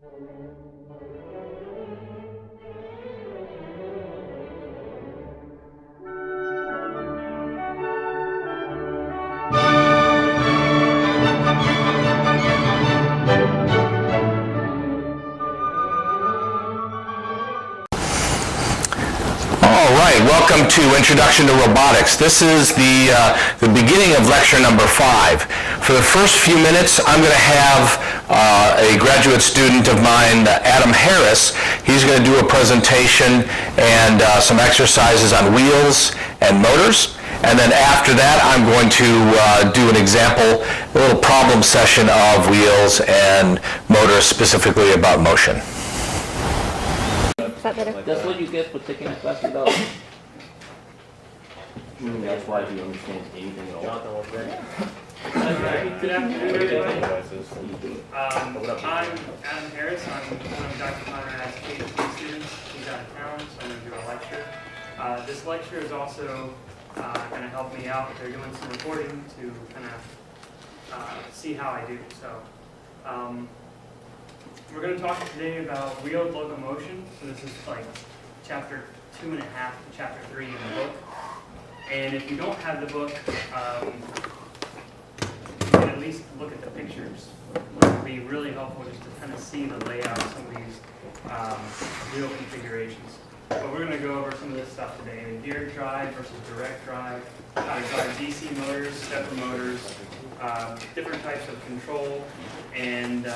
Welcome to Introduction to Robotics. This is the beginning of lecture number 5. For the first few minutes, I'm going to have a graduate student of mine, Adam Harris. He's going to do a presentation and some exercises on wheels and motors. And then after that, I'm going to do an example, a little problem session of wheels and motors, specifically about motion. Is that better? That's what you get for taking a class without. That's why you understand anything at all. Good afternoon, everybody. I'm Adam Harris. I'm one of Dr. Conrad's PhD students. He's out of town, so I'm going to do a lecture. This lecture is also going to help me out. They're doing some recording to kind of see how I do. So we're going to talk today about wheeled locomotion. So this is like chapter 2.5 to chapter 3 in the book. And if you don't have the book, you can at least look at the pictures. It would be really helpful just to kind of see the layout of some of these wheel configurations. But we're going to go over some of this stuff today. Geared drive versus direct drive, how to drive DC motors, stepper motors, different types of control, and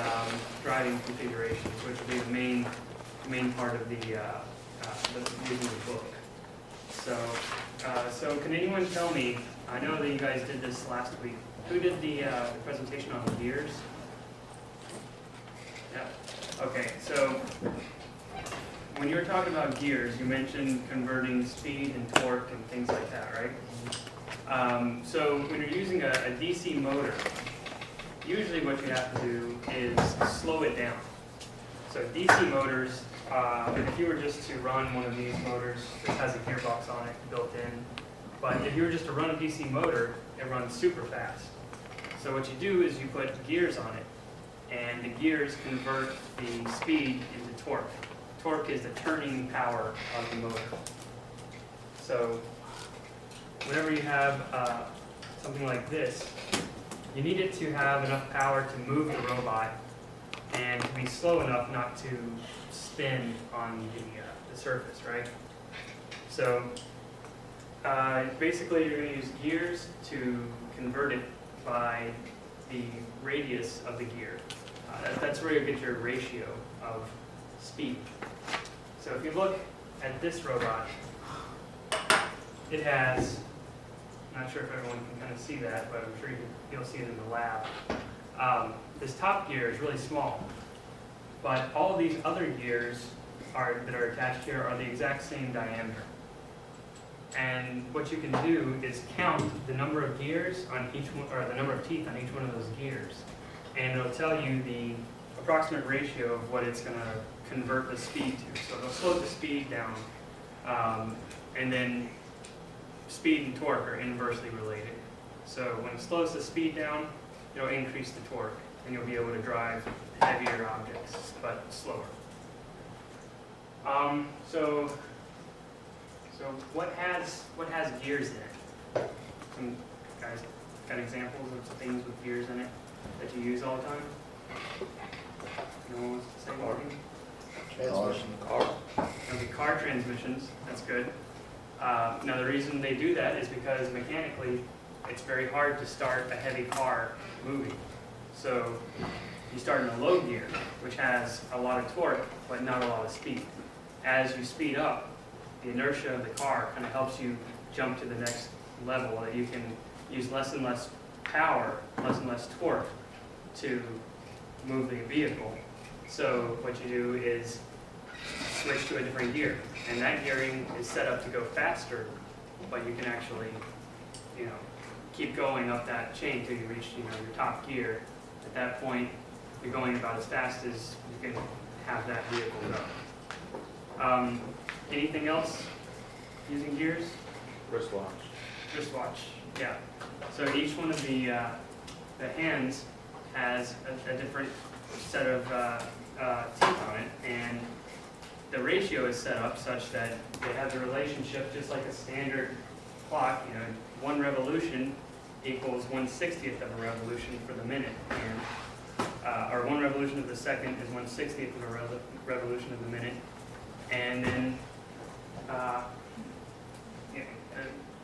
driving configurations, which will be the main part of the using the book. So can anyone tell me, I know that you guys did this last week, who did the presentation on the gears? Yeah. Okay, so when you were talking about gears, you mentioned converting speed and torque and things like that, right? So when you're using a DC motor, usually what you have to do is slow it down. So DC motors, if you were just to run one of these motors, this has a gearbox on it built in, but if you were just to run a DC motor, it runs super fast. So what you do is you put gears on it, and the gears convert the speed into torque. Torque is the turning power of the motor. So whenever you have something like this, you need it to have enough power to move the robot and to be slow enough not to spin on the surface, right? So basically you're going to use gears to convert it by the radius of the gear. That's where you get your ratio of speed. So if you look at this robot, it has, I'm not sure if everyone can kind of see that, but I'm sure you'll see it in the lab. This top gear is really small, but all these other gears that are attached here are the exact same diameter. And what you can do is count the number of gears on each one, or the number of teeth on each one of those gears, and it'll tell you the approximate ratio of what it's going to convert the speed to. So it'll slow the speed down, and then speed and torque are inversely related. So when it slows the speed down, it'll increase the torque, and you'll be able to drive heavier objects, but slower. So what has gears in it? Some guys got examples of things with gears in it that you use all the time? No one wants to say anything? Transmission car. Okay, car transmissions, that's good. Now the reason they do that is because mechanically it's very hard to start a heavy car moving. So you start in a low gear, which has a lot of torque, but not a lot of speed. As you speed up, the inertia of the car kind of helps you jump to the next level, that you can use less and less power, less and less torque to move the vehicle. So what you do is switch to a different gear, and that gearing is set up to go faster, but you can actually, keep going up that chain until you reach, your top gear. At that point, you're going about as fast as you can have that vehicle go. Anything else using gears? Wristwatch. Wristwatch, yeah. So each one of the hands has a different set of teeth on it, and the ratio is set up such that they have the relationship just like a standard clock. You know, 1 revolution equals 1/60th of a revolution for the minute, and or 1 revolution of the second is 1/60th of a revolution of the minute, and then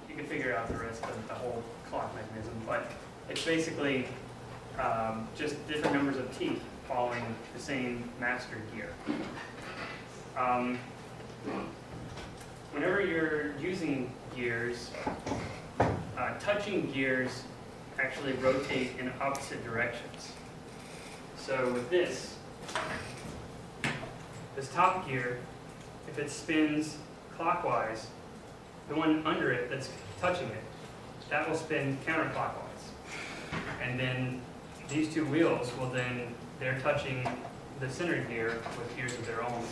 you can figure out the rest of the whole clock mechanism, but it's basically just different numbers of teeth following the same master gear. Whenever you're using gears, touching gears actually rotate in opposite directions. So with this top gear, if it spins clockwise, the one under it that's touching it, that will spin counterclockwise. And then these two wheels will then, they're touching the center gear with gears of their own.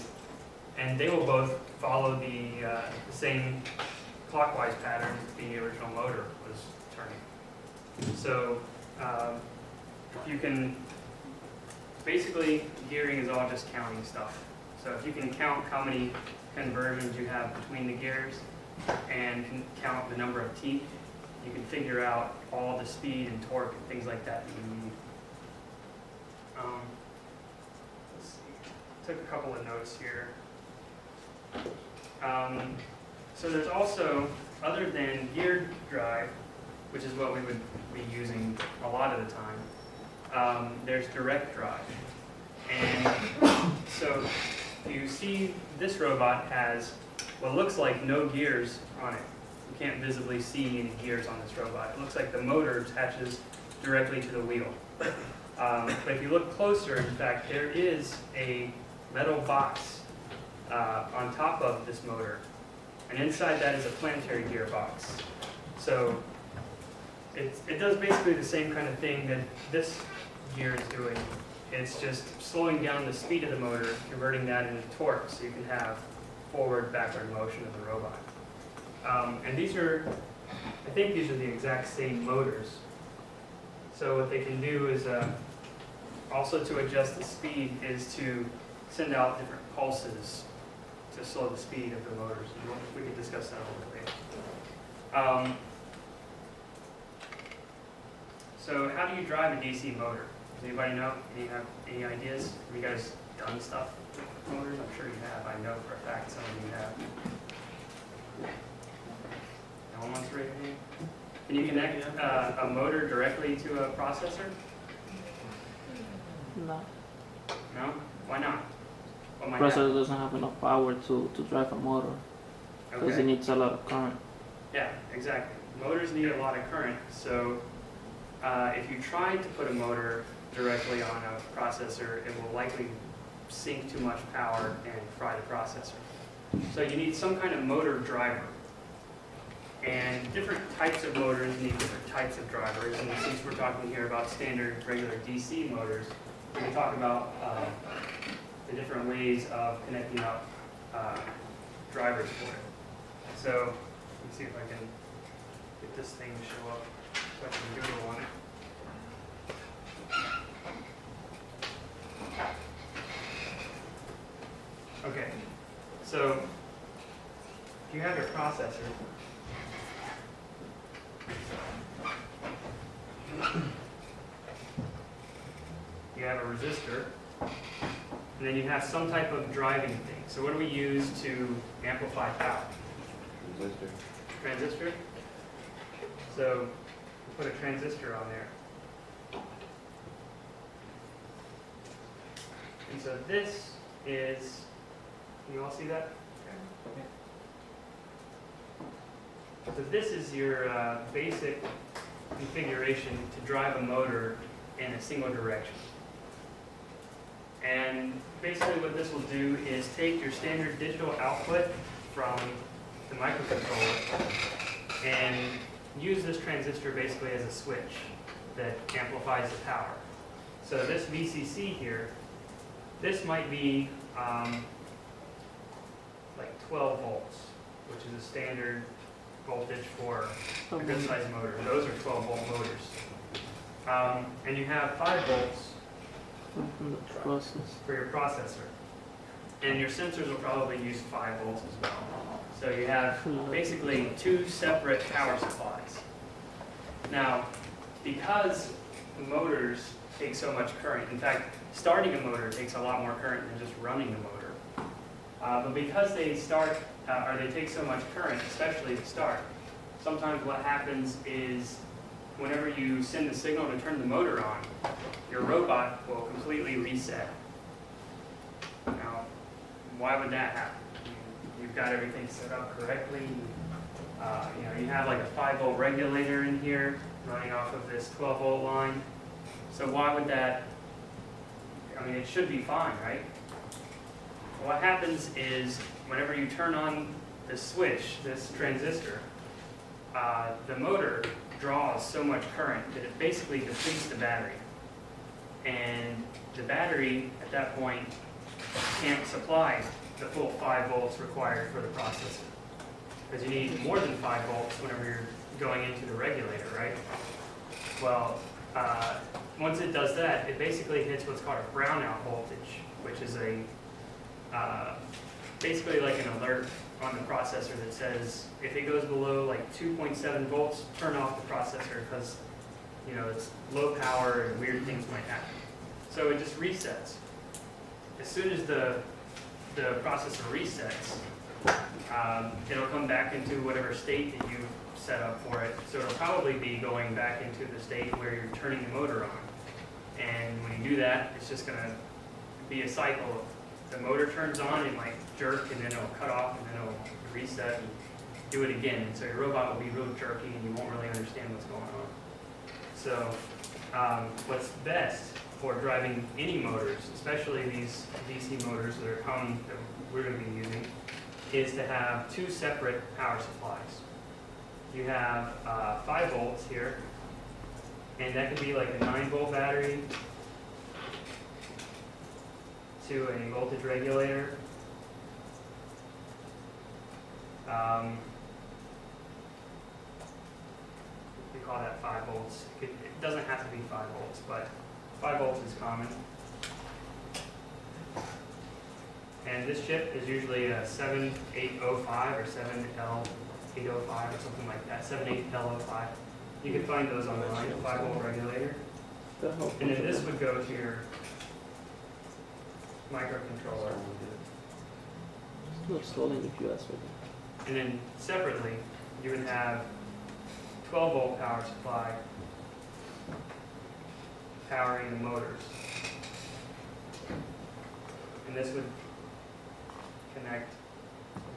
And they will both follow the same clockwise pattern the original motor was turning. So you can, basically gearing is all just counting stuff. So if you can count how many conversions you have between the gears and can count the number of teeth, you can figure out all the speed and torque and things like that you need. Let's see. Took a couple of notes here. So there's also, other than gear drive, which is what we would be using a lot of the time, there's direct drive. And so you see this robot has what looks like no gears on it. You can't visibly see any gears on this robot. It looks like the motor attaches directly to the wheel. But if you look closer, in fact, there is a metal box on top of this motor. And inside that is a planetary gearbox. So it does basically the same kind of thing that this gear is doing. It's just slowing down the speed of the motor, converting that into torque so you can have forward, backward motion of the robot. And these are, I think these are the exact same motors. So what they can do is, also to adjust the speed, is to send out different pulses to slow the speed of the motors. We can discuss that a little bit later. So how do you drive a DC motor? Does anybody know? Have any ideas? Have you guys done stuff with motors? I'm sure you have. I know for a fact some of you have. No one wants to raise their hand? Can you connect a motor directly to a processor? No. No? Why not? What might Processor happen? doesn't have enough power to drive a motor because Okay. it needs a lot of current. Yeah, exactly. Motors need a lot of current, so if you tried to put a motor directly on a processor, it will likely sink too much power and fry the processor. So you need some kind of motor driver. And different types of motors need different types of drivers. And since we're talking here about standard regular DC motors, we can talk about the different ways of connecting up drivers for it. So let's see if I can get this thing to show up so I can Google on it. Okay, so if you have your processor, you have a resistor, and then you have some type of driving thing. So what do we use to amplify power? Resistor. Transistor. So we put a transistor on there. And so this is, can you all see that? So this is your basic configuration to drive a motor in a single direction. And basically what this will do is take your standard digital output from the microcontroller and use this transistor basically as a switch that amplifies the power. So this VCC here, this might be like 12 volts, which is a standard voltage for a good sized motor. Those are 12 volt motors. And you have 5 volts From the process. for your processor. And your sensors will probably use 5 volts as well. So you have basically 2 separate power supplies. Now, because motors take so much current, in fact, starting a motor takes a lot more current than just running a motor. But because they start, or they take so much current, especially to start, sometimes what happens is whenever you send the signal to turn the motor on, your robot will completely reset. Now, why would that happen? You've got everything set up correctly. You have like a 5-volt regulator in here running off of this 12-volt line. So why would that? I mean, it should be fine, right? What happens is whenever you turn on the switch, this transistor, the motor draws so much current that it basically depletes the battery. And the battery, at that point, can't supply the full 5 volts required for the processor. Because you need more than 5 volts whenever you're going into the regulator, right? Well, once it does that, it basically hits what's called a brownout voltage, which is basically like an alert on the processor that says if it goes below like 2.7 volts, turn off the processor because it's low power and weird things might happen. So it just resets. As soon as the processor resets, it'll come back into whatever state that you've set up for it. So it'll probably be going back into the state where you're turning the motor on. And when you do that, it's just going to be a cycle. The motor turns on, it might jerk, and then it'll cut off, and then it'll reset and do it again. And so your robot will be real jerky, and you won't really understand what's going on. So what's best for driving any motors, especially these DC motors that are common that we're going to be using, is to have 2 separate power supplies. You have 5 volts here, and that could be like a 9-volt battery to a voltage regulator. We call that 5 volts. It doesn't have to be 5 volts, but 5 volts is common. And this chip is usually a 7805 or 7L805 or something like that, 78L05. You can find those online, 5-volt regulator. And then this would go to your microcontroller. It's not stalling if you ask for that. And then separately, you would have 12-volt power supply powering the motors. And this would connect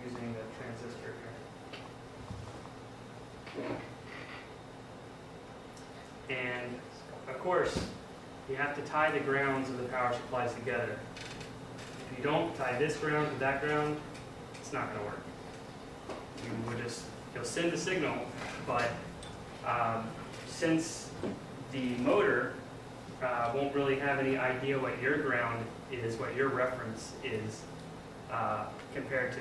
using the transistor here. And of course, you have to tie the grounds of the power supplies together. If you don't tie this ground to that ground, it's not going to work. You'll send the signal, but since the motor won't really have any idea what your ground is, what your reference is, compared to,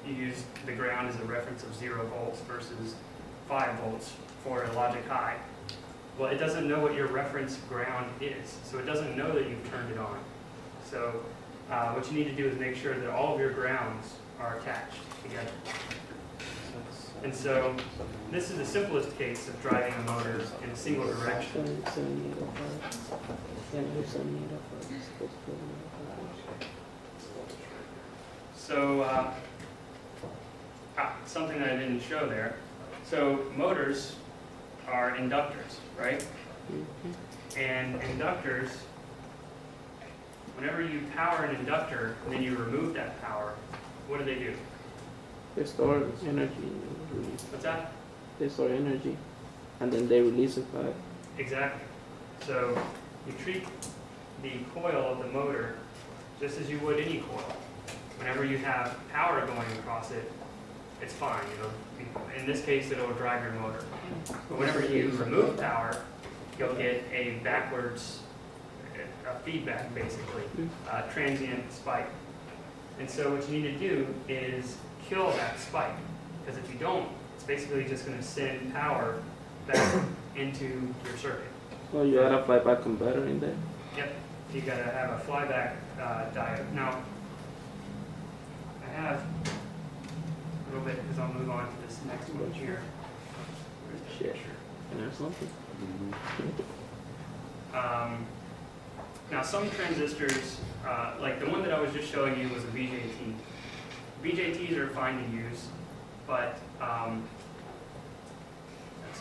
you use the ground as a reference of 0 volts versus 5 volts for a logic high. Well, it doesn't know what your reference ground is, so it doesn't know that you've turned it on. So what you need to do is make sure that all of your grounds are attached together. And so this is the simplest case of driving a motor in a single direction. So something that I didn't show there. So motors are inductors, right? And inductors, whenever you power an inductor and then you remove that power, what do? They store energy and release. What's that? They store energy and then they release it back. Exactly. So you treat the coil of the motor just as you would any coil. Whenever you have power going across it, it's fine. In this case, it'll drive your motor. But whenever you remove power, you'll get a backwards feedback, basically, transient spike. And so what you need to do is kill that spike, because if you don't, it's basically just going to send power back into your circuit. So you add a 5-watt converter in there? Yep. you got to have a flyback diode. Now, I have a little bit because I'll move on to this next one here. Where's the Shit. picture? And there's something. Now, some transistors, like the one that I was just showing you was a BJT. BJTs are fine to use, but that's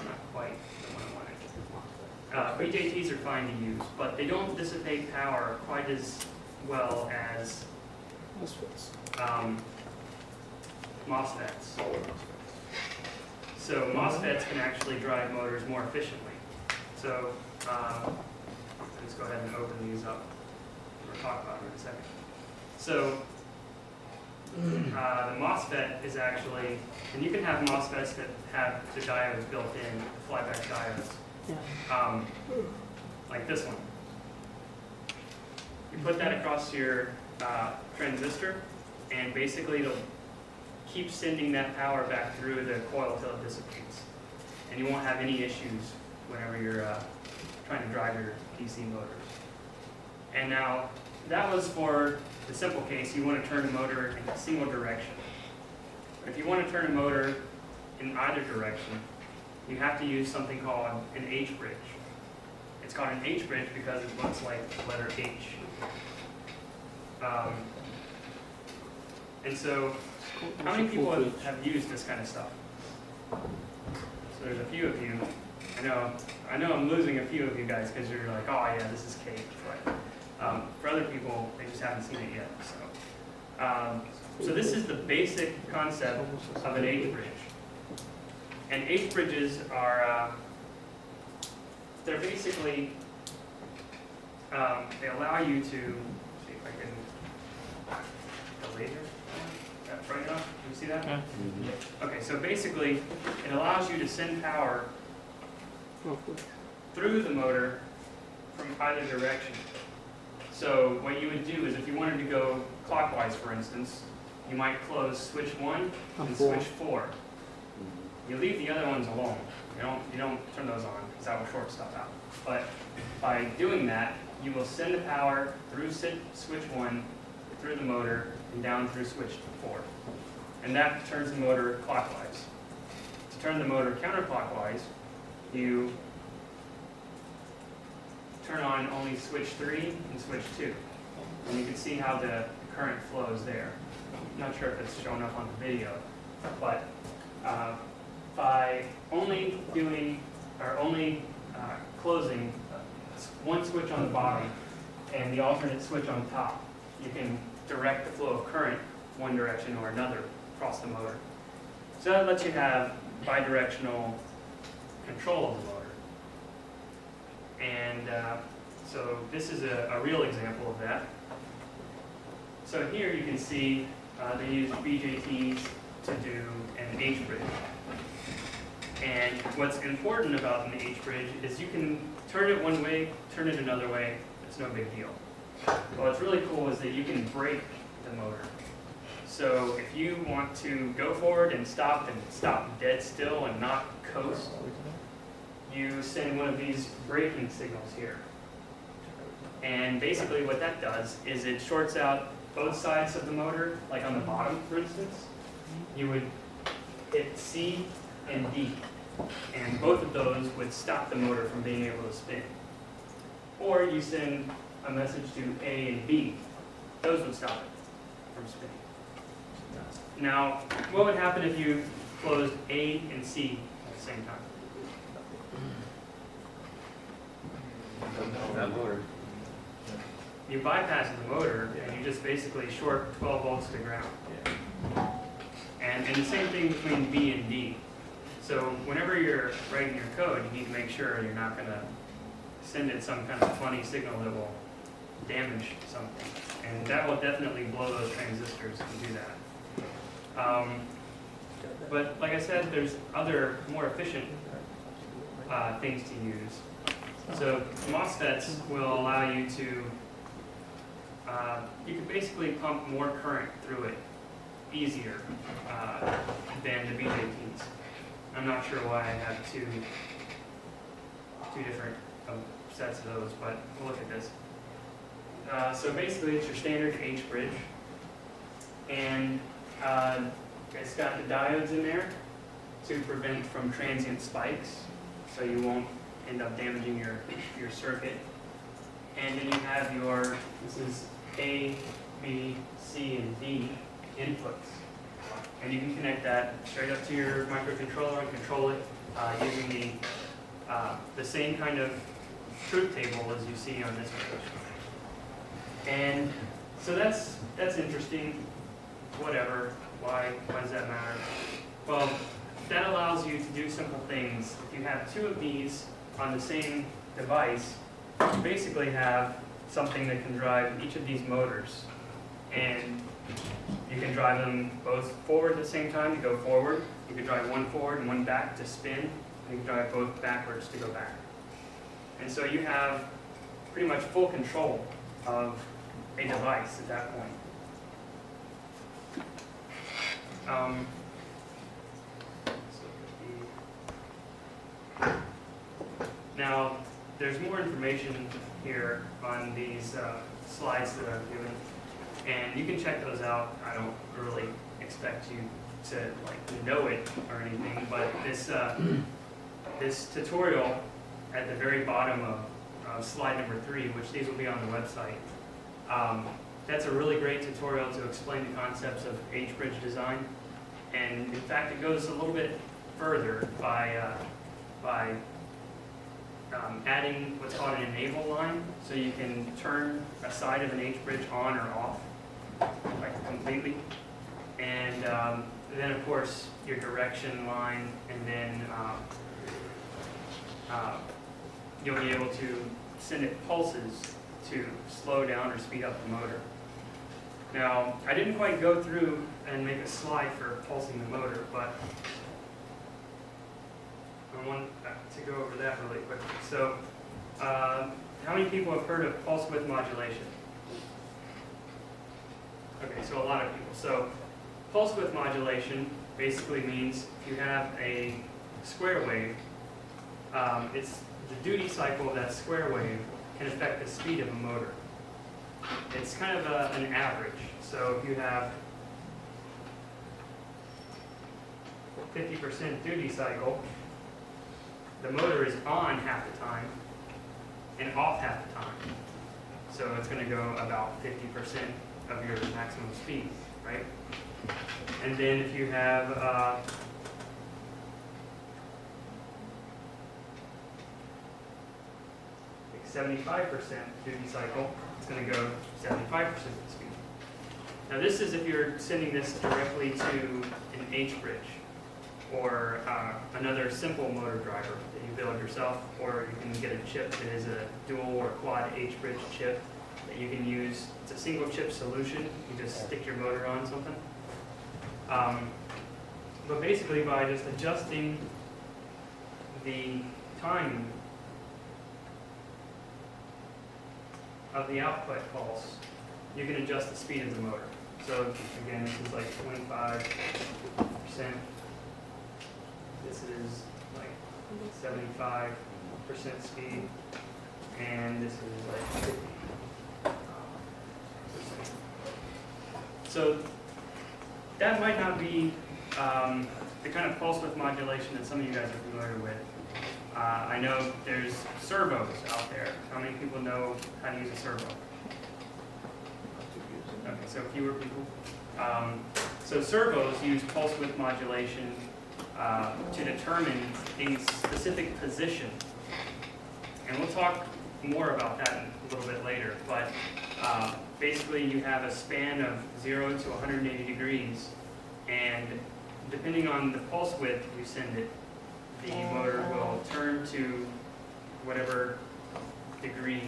not quite the one I wanted. BJTs are fine to use, but they don't dissipate power quite as well as MOSFETs. So MOSFETs can actually drive motors more efficiently. So let's go ahead and open these up. We'll talk about them in a second. So the MOSFET is actually, and you can have MOSFETs that have the diodes built in, flyback diodes, like this one. You put that across your transistor, and basically it'll keep sending that power back through the coil till it dissipates. And you won't have any issues whenever you're trying to drive your DC motors. And now, that was for the simple case, you want to turn a motor in a single direction. But if you want to turn a motor in either direction, you have to use something called an H-bridge. It's called an H-bridge because it looks like the letter H. And so, how many people have used this kind of stuff? So there's a few of you. I know I'm losing a few of you guys because you're like, oh yeah, this is cake. But for other people, they just haven't seen it yet. So this is the basic concept of an H-bridge. And H-bridges are, they're basically, they allow you to, see if I can, the laser, that's bright enough, can you see that? Yeah. Okay, so basically, it allows you to send power through the motor from either direction. So what you would do is if you wanted to go clockwise, for instance, you might close switch 1 and switch 4. You leave the other ones alone. You don't turn those on because that will short stuff out. But by doing that, you will send the power through switch 1, through the motor, and down through switch 4. And that turns the motor clockwise. To turn the motor counterclockwise, you turn on only switch 3 and switch 2. And you can see how the current flows there. I'm not sure if it's shown up on the video, but by only doing, or only closing one switch on the bottom and the alternate switch on top, you can direct the flow of current one direction or another across the motor. So that lets you have bidirectional control of the motor. And so this is a real example of that. So here you can see they use BJTs to do an H-bridge. And what's important about an H-bridge is you can turn it one way, turn it another way, it's no big deal. But what's really cool is that you can brake the motor. So if you want to go forward and stop dead still and not coast, you send one of these braking signals here. And basically what that does is it shorts out both sides of the motor, like on the bottom, for instance. You would hit C and D, and both of those would stop the motor from being able to spin. Or you send a message to A and B. Those would stop it from spinning. Now, what would happen if you closed A and C at the same time? That motor. You bypass the motor and you just basically short 12 volts to ground. And the same thing between B and D. So whenever you're writing your code, you need to make sure you're not going to send it some kind of funny signal that will damage something. And that will definitely blow those transistors to do that. But like I said, there's other more efficient things to use. So MOSFETs will allow you to, you can basically pump more current through it easier than the BJTs. I'm not sure why I have two different sets of those, but we'll look at this. So basically, it's your standard H bridge, and it's got the diodes in there to prevent from transient spikes, so you won't end up damaging your circuit. And then you have your, this is A, B, C, and D inputs. And you can connect that straight up to your microcontroller and control it using the same kind of truth table as you see on this page. And so that's interesting. Whatever. Why does that matter? Well, that allows you to do simple things. If you have two of these on the same device, you basically have something that can drive each of these motors. And you can drive them both forward at the same time to go forward. You can drive one forward and one back to spin. And you can drive both backwards to go back. And so you have pretty much full control of a device at that point. Now, there's more information here on these slides that I've given, and you can check those out. I don't really expect you to know it or anything, but this tutorial at the very bottom of slide number 3, which these will be on the website, that's a really great tutorial to explain the concepts of H-bridge design. And in fact, it goes a little bit further by adding what's called an enable line, so you can turn a side of an H-bridge on or off, completely. And then, of course, your direction line, and then you'll be able to send it pulses to slow down or speed up the motor. Now, I didn't quite go through and make a slide for pulsing the motor, but I want to go over that really quickly. So, how many people have heard of pulse width modulation? Okay, so a lot of people. So, pulse width modulation basically means if you have a square wave, it's the duty cycle of that square wave can affect the speed of a motor. It's kind of an average. So if you have 50% duty cycle, the motor is on half the time and off half the time. So it's going to go about 50% of your maximum speed, right? And then if you have 75% duty cycle, it's going to go 75% of the speed. Now this is if you're sending this directly to an H-bridge or another simple motor driver that you build yourself, or you can get a chip that is a dual or quad H-bridge chip that you can use. It's a single chip solution. You just stick your motor on something. But basically by just adjusting the time of the output pulse, you can adjust the speed of the motor. So again, this is like 25%. This is like 75% speed, and this is like 50%. So that might not be the kind of pulse width modulation that some of you guys are familiar with. I know there's servos out there. How many people know how to use a servo? Okay, so fewer people. So servos use pulse width modulation to determine a specific position. And we'll talk more about that a little bit later. But basically you have a span of 0 to 180 degrees. And depending on the pulse width you send it, the motor will turn to whatever degree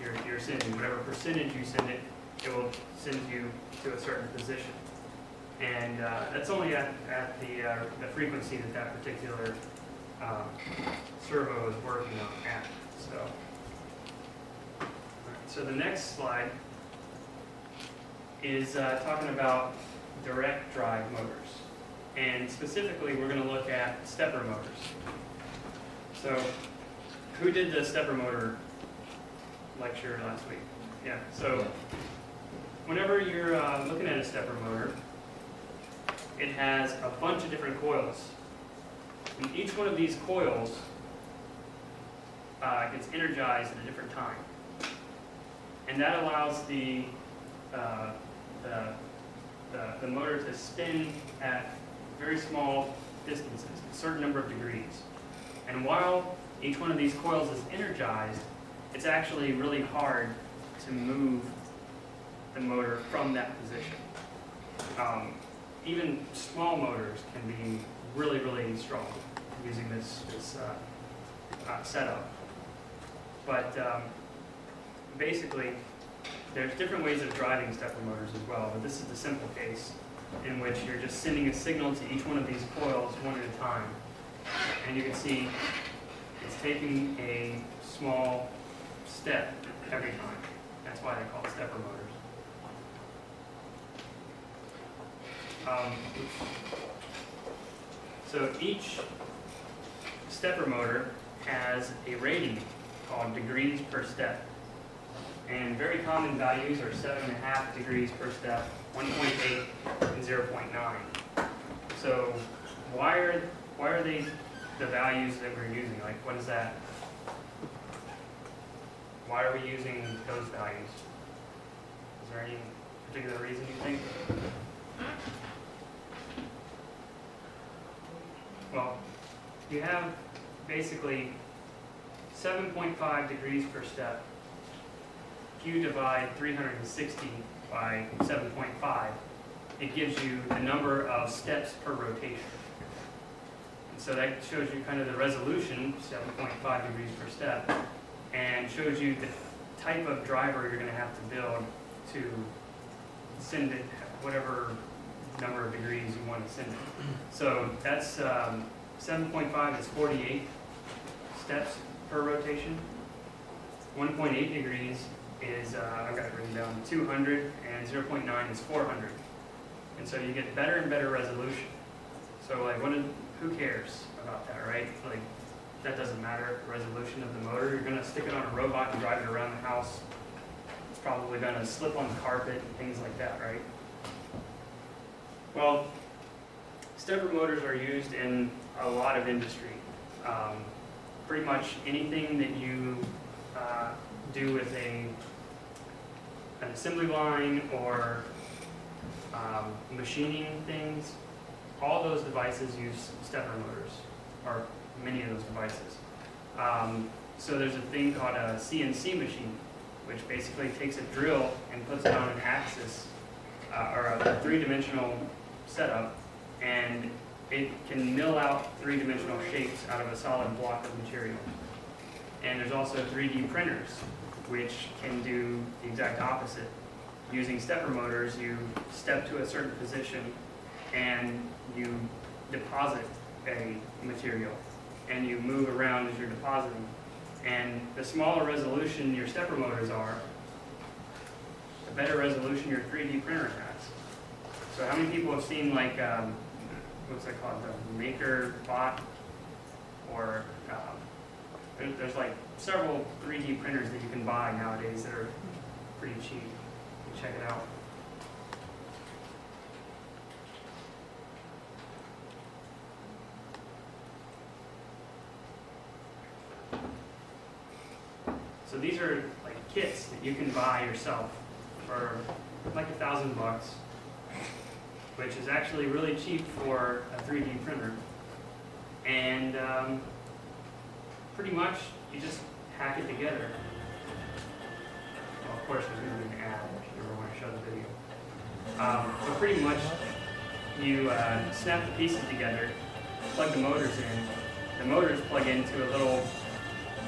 you're sending, whatever percentage you send it, it will send you to a certain position. And that's only at the frequency that particular servo is working on at. So the next slide is talking about direct drive motors. And specifically, we're going to look at stepper motors. So, who did the stepper motor lecture last week? Yeah, so whenever you're looking at a stepper motor, it has a bunch of different coils. And each one of these coils gets energized at a different time. And that allows the motor to spin at very small distances, a certain number of degrees. And while each one of these coils is energized, it's actually really hard to move the motor from that position. Even small motors can be really, really strong using this setup. But basically, there's different ways of driving stepper motors as well, but this is the simple case in which you're just sending a signal to each one of these coils one at a time. And you can see it's taking a small step every time. That's why they're called stepper motors. So each stepper motor has a rating called degrees per step. And very common values are 7.5 degrees per step, 1.8, and 0.9. So why are they the values that we're using? Like, what is that? Why are we using those values? Is there any particular reason you think? Well, you have basically 7.5 degrees per step. If you divide 360 by 7.5, it gives you the number of steps per rotation. And so that shows you kind of the resolution, 7.5 degrees per step, and shows you the type of driver you're going to have to build to send it whatever number of degrees you want to send it. So that's 7.5 is 48 steps per rotation. 1.8 degrees is, I've got it written down, 200, and 0.9 is 400. And so you get better and better resolution. So like, who cares about that, right? Like, that doesn't matter, the resolution of the motor. You're gonna stick it on a robot and drive it around the house. It's probably gonna slip on the carpet and things like that, right? Well, stepper motors are used in a lot of industry. Pretty much anything that you do with an assembly line or machining things, all those devices use stepper motors, or many of those devices. So there's a thing called a CNC machine, which basically takes a drill and puts it on an axis or a three-dimensional setup, and it can mill out three-dimensional shapes out of a solid block of material. And there's also 3D printers, which can do the exact opposite. Using stepper motors, you step to a certain position and you deposit a material, and you move around as you're depositing. And the smaller resolution your stepper motors are, the better resolution your 3D printer has. So how many people have seen, like, what's that called, the Maker Bot? Or there's like several 3D printers that you can buy nowadays that are pretty cheap. You can check it out. So these are like kits that you can buy yourself for like $1,000, which is actually really cheap for a 3D printer. And pretty much you just hack it together. Well, of course there's going to be an ad if you ever want to show the video. But pretty much you snap the pieces together, plug the motors in. The motors plug into a little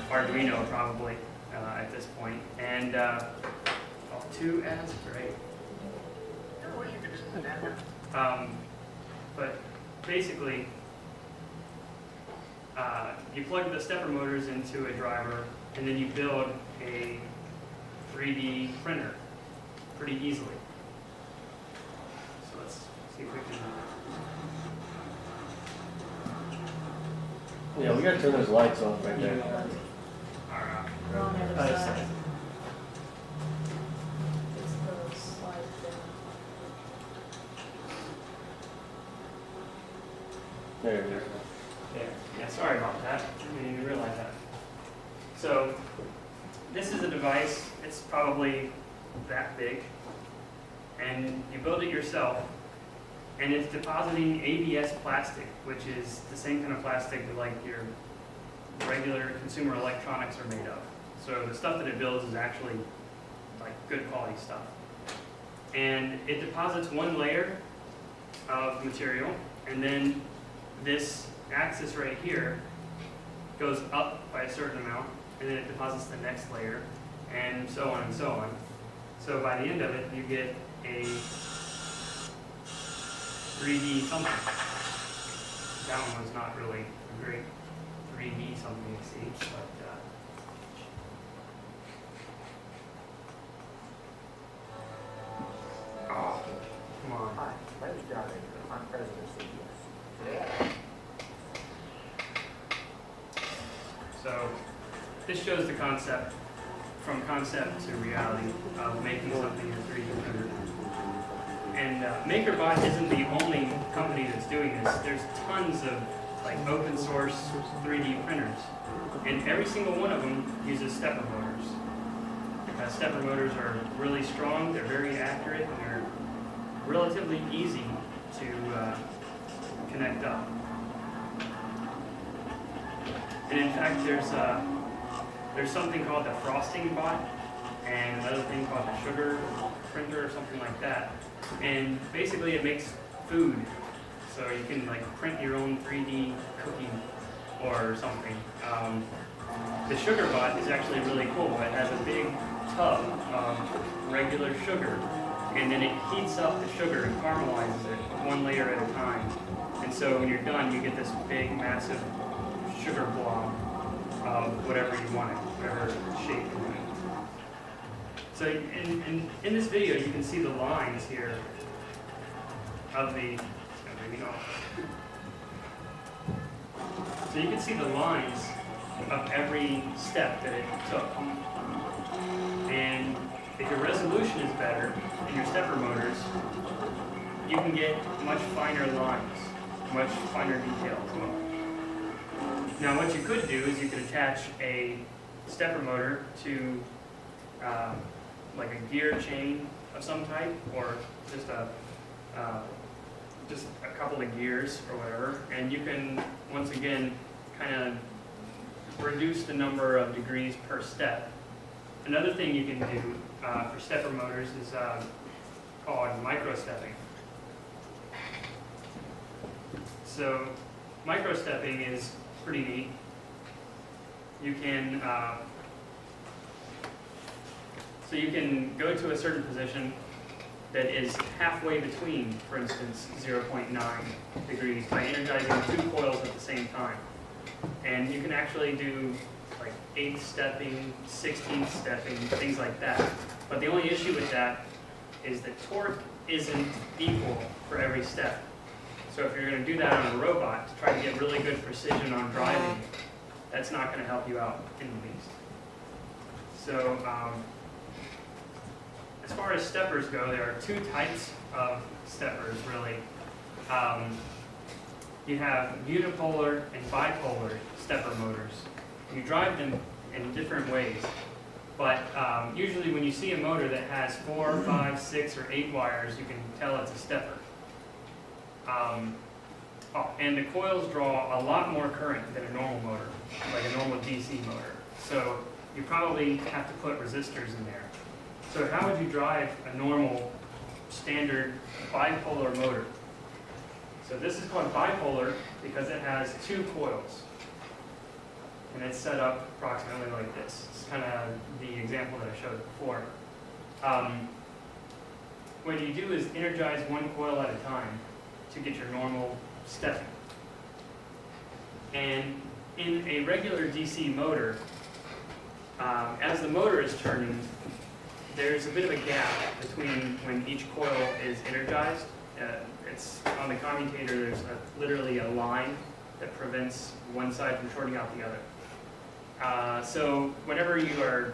Arduino probably at this point. And two ads, great. But basically, you plug the stepper motors into a driver, and then you build a 3D printer pretty easily. So let's see if we can. Yeah, we gotta turn those lights on right there. All right. We're on the other Other side. side. There it is. There. Yeah, sorry about that. I didn't even realize that. So this is a device. It's probably that big, and you build it yourself, and it's depositing ABS plastic, which is the same kind of plastic that like your regular consumer electronics are made of. So the stuff that it builds is actually like good quality stuff. And it deposits one layer of material, and then this axis right here goes up by a certain amount, and then it deposits the next layer, and so on and so on. So by the end of it, you get a 3D something. That one was not really a great 3D something to see, but oh, come on. Hi, my name is John Baker. I'm president of CBS. Today, So this shows the concept, from concept to reality, of making something in a 3D printer. And MakerBot isn't the only company that's doing this. There's tons of like open source 3D printers, and every single one of them uses stepper motors. Stepper motors are really strong, they're very accurate, and they're relatively easy to connect up. And in fact, there's something called the frosting bot, and another thing called the sugar printer or something like that. And basically, it makes food, so you can like print your own 3D cookie or something. The sugar bot is actually really cool. It has a big tub of regular sugar, and then it heats up the sugar and caramelizes it one layer at a time. And so when you're done, you get this big, massive sugar blob of whatever you want it, whatever shape you want it. So in this video, you can see the lines here of the, maybe not. So you can see the lines of every step that it took. And if your resolution is better in your stepper motors, you can get much finer lines, much finer details. Now what you could do is you could attach a stepper motor to like a gear chain of some type, or just a couple of gears or whatever, and you can once again kind of reduce the number of degrees per step. Another thing you can do for stepper motors is called micro-stepping. So micro-stepping is pretty neat. You can you can go to a certain position that is halfway between, for instance, 0.9 degrees by energizing 2 coils at the same time. And you can actually do like 8th stepping, 16th stepping, things like that. But the only issue with that is that torque isn't equal for every step. So if you're going to do that on a robot to try to get really good precision on driving, that's not going to help you out in the least. So as far as steppers go, there are 2 types of steppers really. You have unipolar and bipolar stepper motors. You drive them in different ways, but usually when you see a motor that has 4, 5, 6, or 8 wires, you can tell it's a stepper. And the coils draw a lot more current than a normal motor, like a normal DC motor. So you probably have to put resistors in there. So how would you drive a normal, standard bipolar motor? So this is called bipolar because it has 2 coils. And it's set up approximately like this. It's kind of the example that I showed before. What you do is energize 1 coil at a time to get your normal stepping. And in a regular DC motor, as the motor is turning, there's a bit of a gap between when each coil is energized. It's on the commutator, there's literally a line that prevents one side from shorting out the other. So whenever you are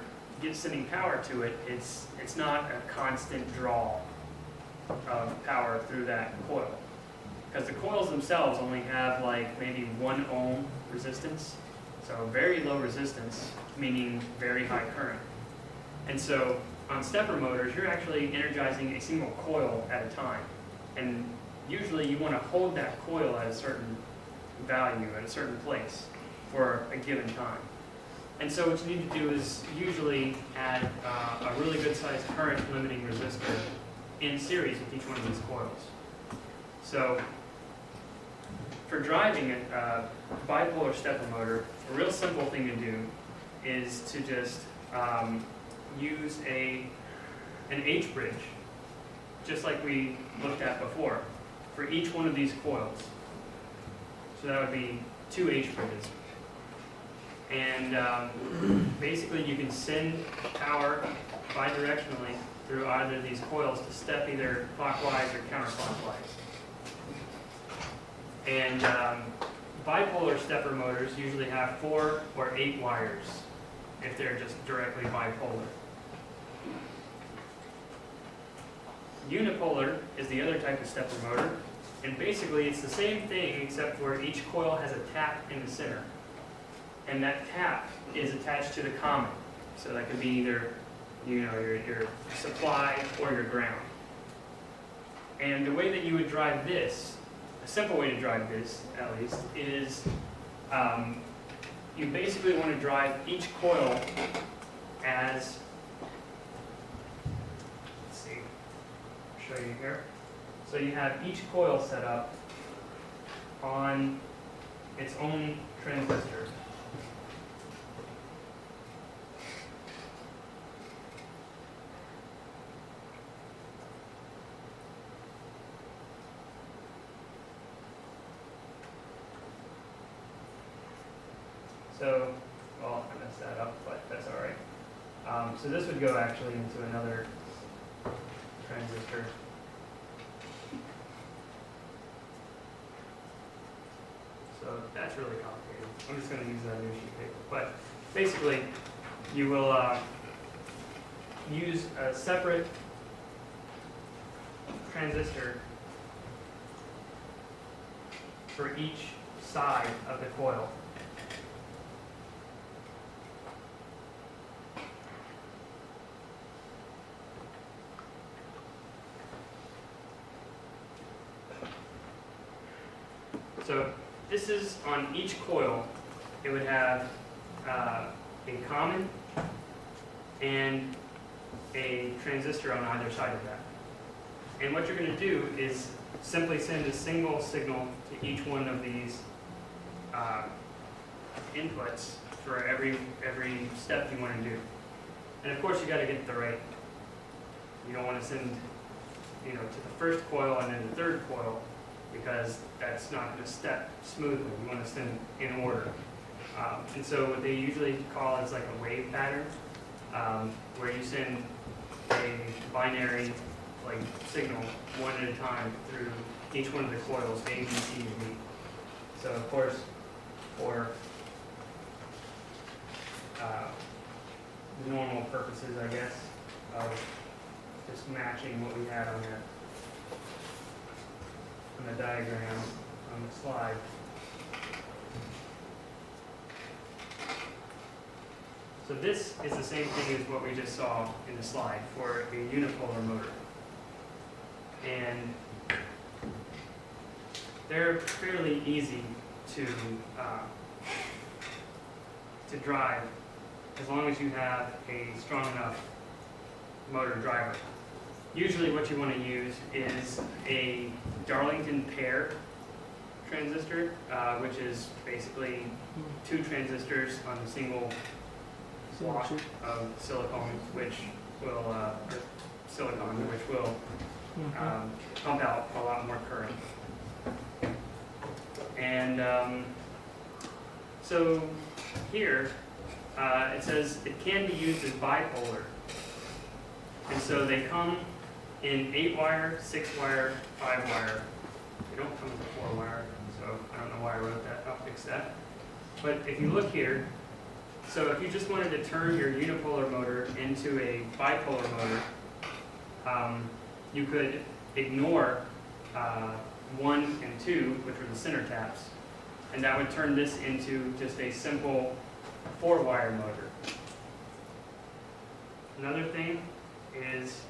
sending power to it, it's not a constant draw of power through that coil. because the coils themselves only have like maybe 1 ohm resistance, so very low resistance, meaning very high current. And so on stepper motors, you're actually energizing a single coil at a time. And usually you want to hold that coil at a certain value, at a certain place for a given time. And so what you need to do is usually add a really good sized current limiting resistor in series with each one of these coils. So for driving a bipolar stepper motor, a real simple thing to do is to just use an H bridge, just like we looked at before, for each one of these coils. So that would be 2 H bridges. And basically you can send power bidirectionally through either of these coils to step either clockwise or counterclockwise. And bipolar stepper motors usually have 4 or 8 wires if they're just directly bipolar. Unipolar is the other type of stepper motor, and basically it's the same thing except for each coil has a tap in the center. And that tap is attached to the common. So that could be either, your supply or your ground. And the way that you would drive this, a simple way to drive this, at least, is you basically want to drive each coil as, let's see, I'll show you here. So you have each coil set up on its own transistor. So, well, I messed that up, but that's all right. So this would go actually into another transistor. So that's really complicated. I'm just going to use that new sheet of paper. But basically, you will use a separate transistor for each side of the coil. So this is on each coil, it would have a common and a transistor on either side of that. And what you're going to do is simply send a single signal to each one of these inputs for every step you want to do. And of course you got to get the right, you don't want to send to the first coil and then the third coil, because that's not going to step smoothly. You want to send in order. And so what they usually call is like a wave pattern, where you send a binary signal one at a time through each one of the coils, A, B, C, and D. So of course, for the normal purposes, I guess, of just matching what we had on the diagram on the slide. So this is the same thing as what we just saw in the slide for a unipolar motor. And they're fairly easy to drive as long as you have a strong enough motor driver. Usually what you want to use is a Darlington pair transistor, which is basically 2 transistors on a single block of silicon, which will pump out a lot more current. And so here it says it can be used as bipolar. And so they come in 8-wire, 6-wire, 5-wire. They don't come with a 4-wire, so I don't know why I wrote that. I'll fix that. But if you look here, so if you just wanted to turn your unipolar motor into a bipolar motor, you could ignore 1 and 2, which were the center taps, and that would turn this into just a simple 4-wire motor. Another thing is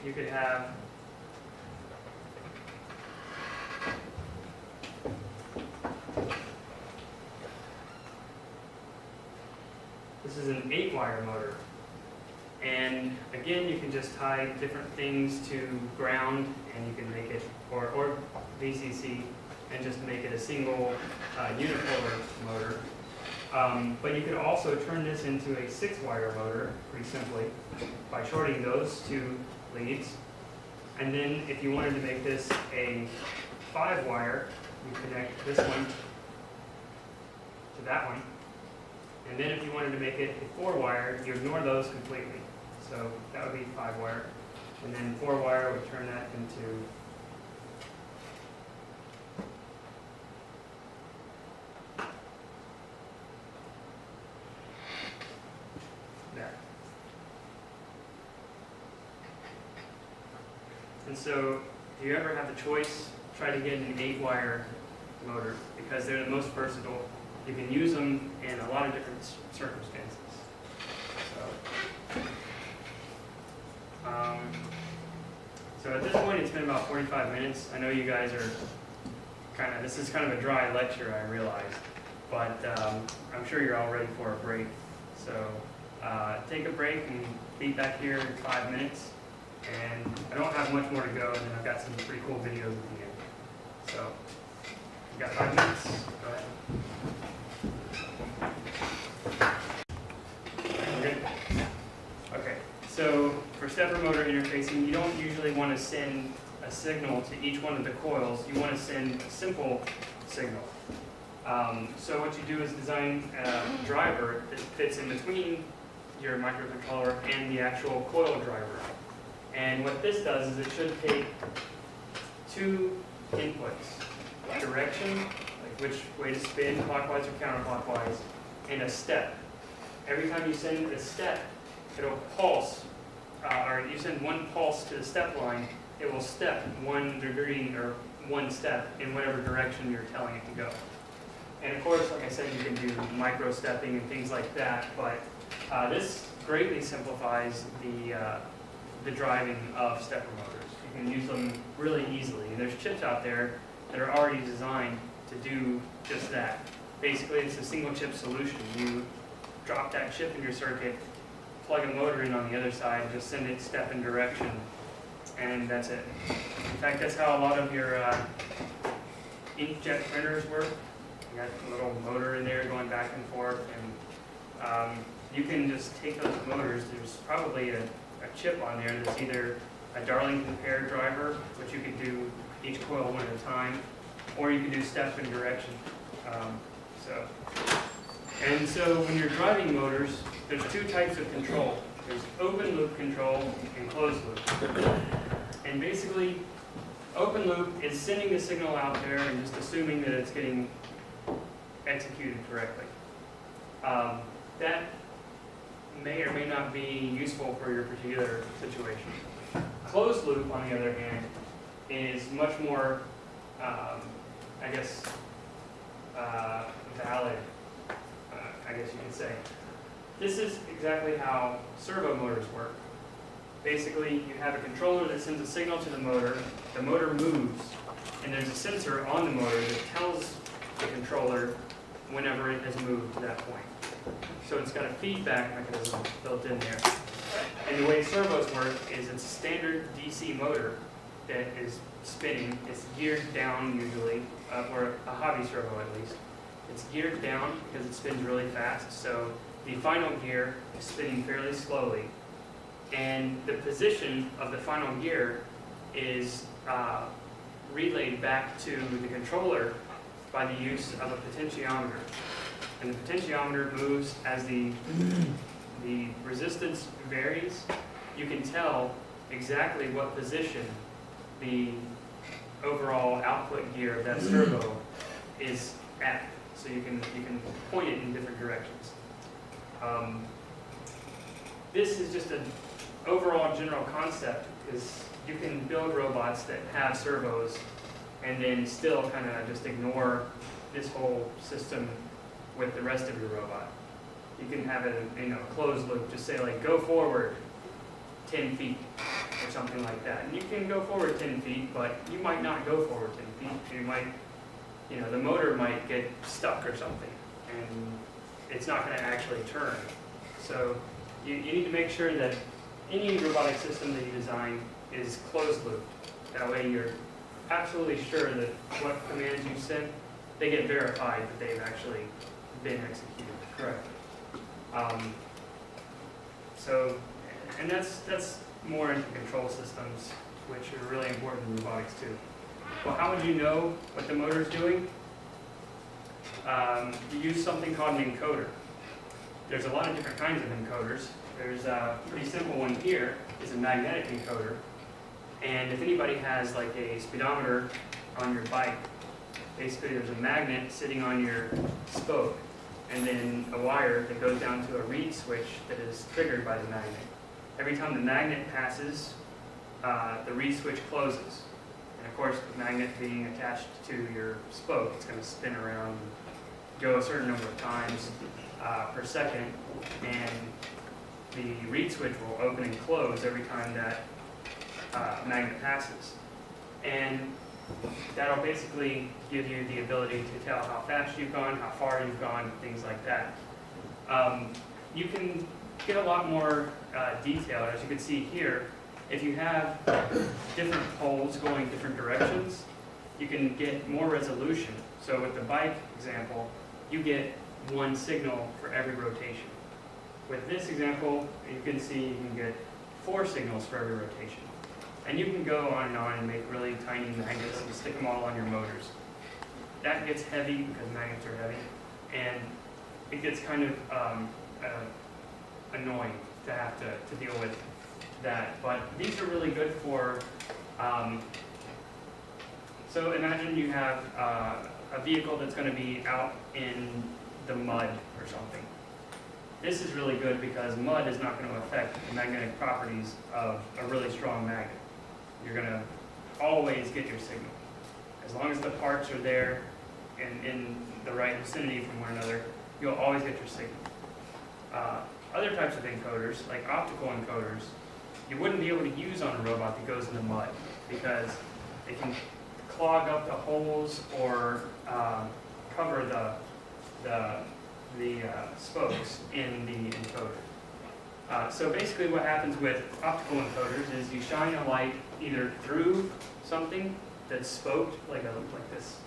you could have this is an 8-wire motor. And again, you can just tie different things to ground, and you can make it, or VCC, and just make it a single unipolar motor. But you could also turn this into a 6-wire motor pretty simply by shorting those 2 leads. And then if you wanted to make this a 5-wire, you connect this one to that one. And then if you wanted to make it a 4-wire, you ignore those completely. So that would be 5-wire. And then 4-wire would turn that into that. And so if you ever have the choice, try to get an 8-wire motor because they're the most versatile. You can use them in a lot of different circumstances. So at this point, it's been about 45 minutes. I know you guys are this is kind of a dry lecture, I realize, but I'm sure you're all ready for a break. So take a break and be back here in 5 minutes. And I don't have much more to go, and then I've got some pretty cool videos at the end. So you got 5 minutes. Go ahead. Good. Okay, so for stepper motor interfacing, you don't usually want to send a signal to each one of the coils. You want to send a simple signal. So what you do is design a driver that fits in between your microcontroller and the actual coil driver. And what this does is it should take 2 inputs, direction, like which way to spin, clockwise or counterclockwise, and a step. Every time you send a step, it'll pulse, or you send 1 pulse to the step line, it will step 1 degree or 1 step in whatever direction you're telling it to go. And of course, like I said, you can do micro stepping and things like that, but this greatly simplifies the driving of stepper motors. You can use them really easily. And there's chips out there that are already designed to do just that. Basically, it's a single chip solution. You drop that chip in your circuit, plug a motor in on the other side, just send it step and direction, and that's it. In fact, that's how a lot of your inkjet printers work. You got a little motor in there going back and forth, and you can just take those motors. There's probably a chip on there that's either a Darlington pair driver, which you could do each coil 1 at a time, or you could do step and direction. And so when you're driving motors, there's 2 types of control. There's open loop control and closed loop. And basically, open loop is sending the signal out there and just assuming that it's getting executed correctly. That may or may not be useful for your particular situation. Closed loop, on the other hand, is much more, valid, I guess you could say. This is exactly how servo motors work. Basically, you have a controller that sends a signal to the motor moves, and there's a sensor on the motor that tells the controller whenever it has moved to that point. So it's got a feedback mechanism built in there. And the way servos work is it's a standard DC motor that is spinning. It's geared down usually, or a hobby servo at least. It's geared down because it spins really fast, so the final gear is spinning fairly slowly. And the position of the final gear is relayed back to the controller by the use of a potentiometer. And the potentiometer moves as the resistance varies. You can tell exactly what position the overall output gear of that servo is at. So you can point it in different directions. This is just a overall general concept is you can build robots that have servos and then still kind of just ignore this whole system with the rest of your robot. You can have it in a closed loop, just say like go forward 10 feet or something like that. And you can go forward 10 feet, but you might not go forward 10 feet. You might, the motor might get stuck or something, and it's not going to actually turn. So you need to make sure that any robotic system that you design is closed loop. That way you're absolutely sure that what commands you send, they get verified that they've actually been executed correctly. And that's more into control systems, which are really important in robotics too. Well, how would you know what the motor's doing? You use something called an encoder. There's a lot of different kinds of encoders. There's a pretty simple one here, is a magnetic encoder. And if anybody has like a speedometer on your bike, basically there's a magnet sitting on your spoke, and then a wire that goes down to a reed switch that is triggered by the magnet. Every time the magnet passes, the reed switch closes. And of course, the magnet being attached to your spoke, it's going to spin around and go a certain number of times per second, and the reed switch will open and close every time that magnet passes. And that'll basically give you the ability to tell how fast you've gone, how far you've gone, things like that. You can get a lot more detail. As you can see here, if you have different poles going different directions, you can get more resolution. So with the bike example, you get one signal for every rotation. With this example, you can see you can get 4 signals for every rotation. And you can go on and make really tiny magnets and stick them all on your motors. That gets heavy because magnets are heavy, and it gets kind of annoying to have to deal with that. But these are really good for, so imagine you have a vehicle that's going to be out in the mud or something. This is really good because mud is not going to affect the magnetic properties of a really strong magnet. You're going to always get your signal. As long as the parts are there and in the right vicinity from one another, you'll always get your signal. Other types of encoders, like optical encoders, you wouldn't be able to use on a robot that goes in the mud because they can clog up the holes or cover the spokes in the encoder. So basically what happens with optical encoders is you shine a light either through something that's spoked, like this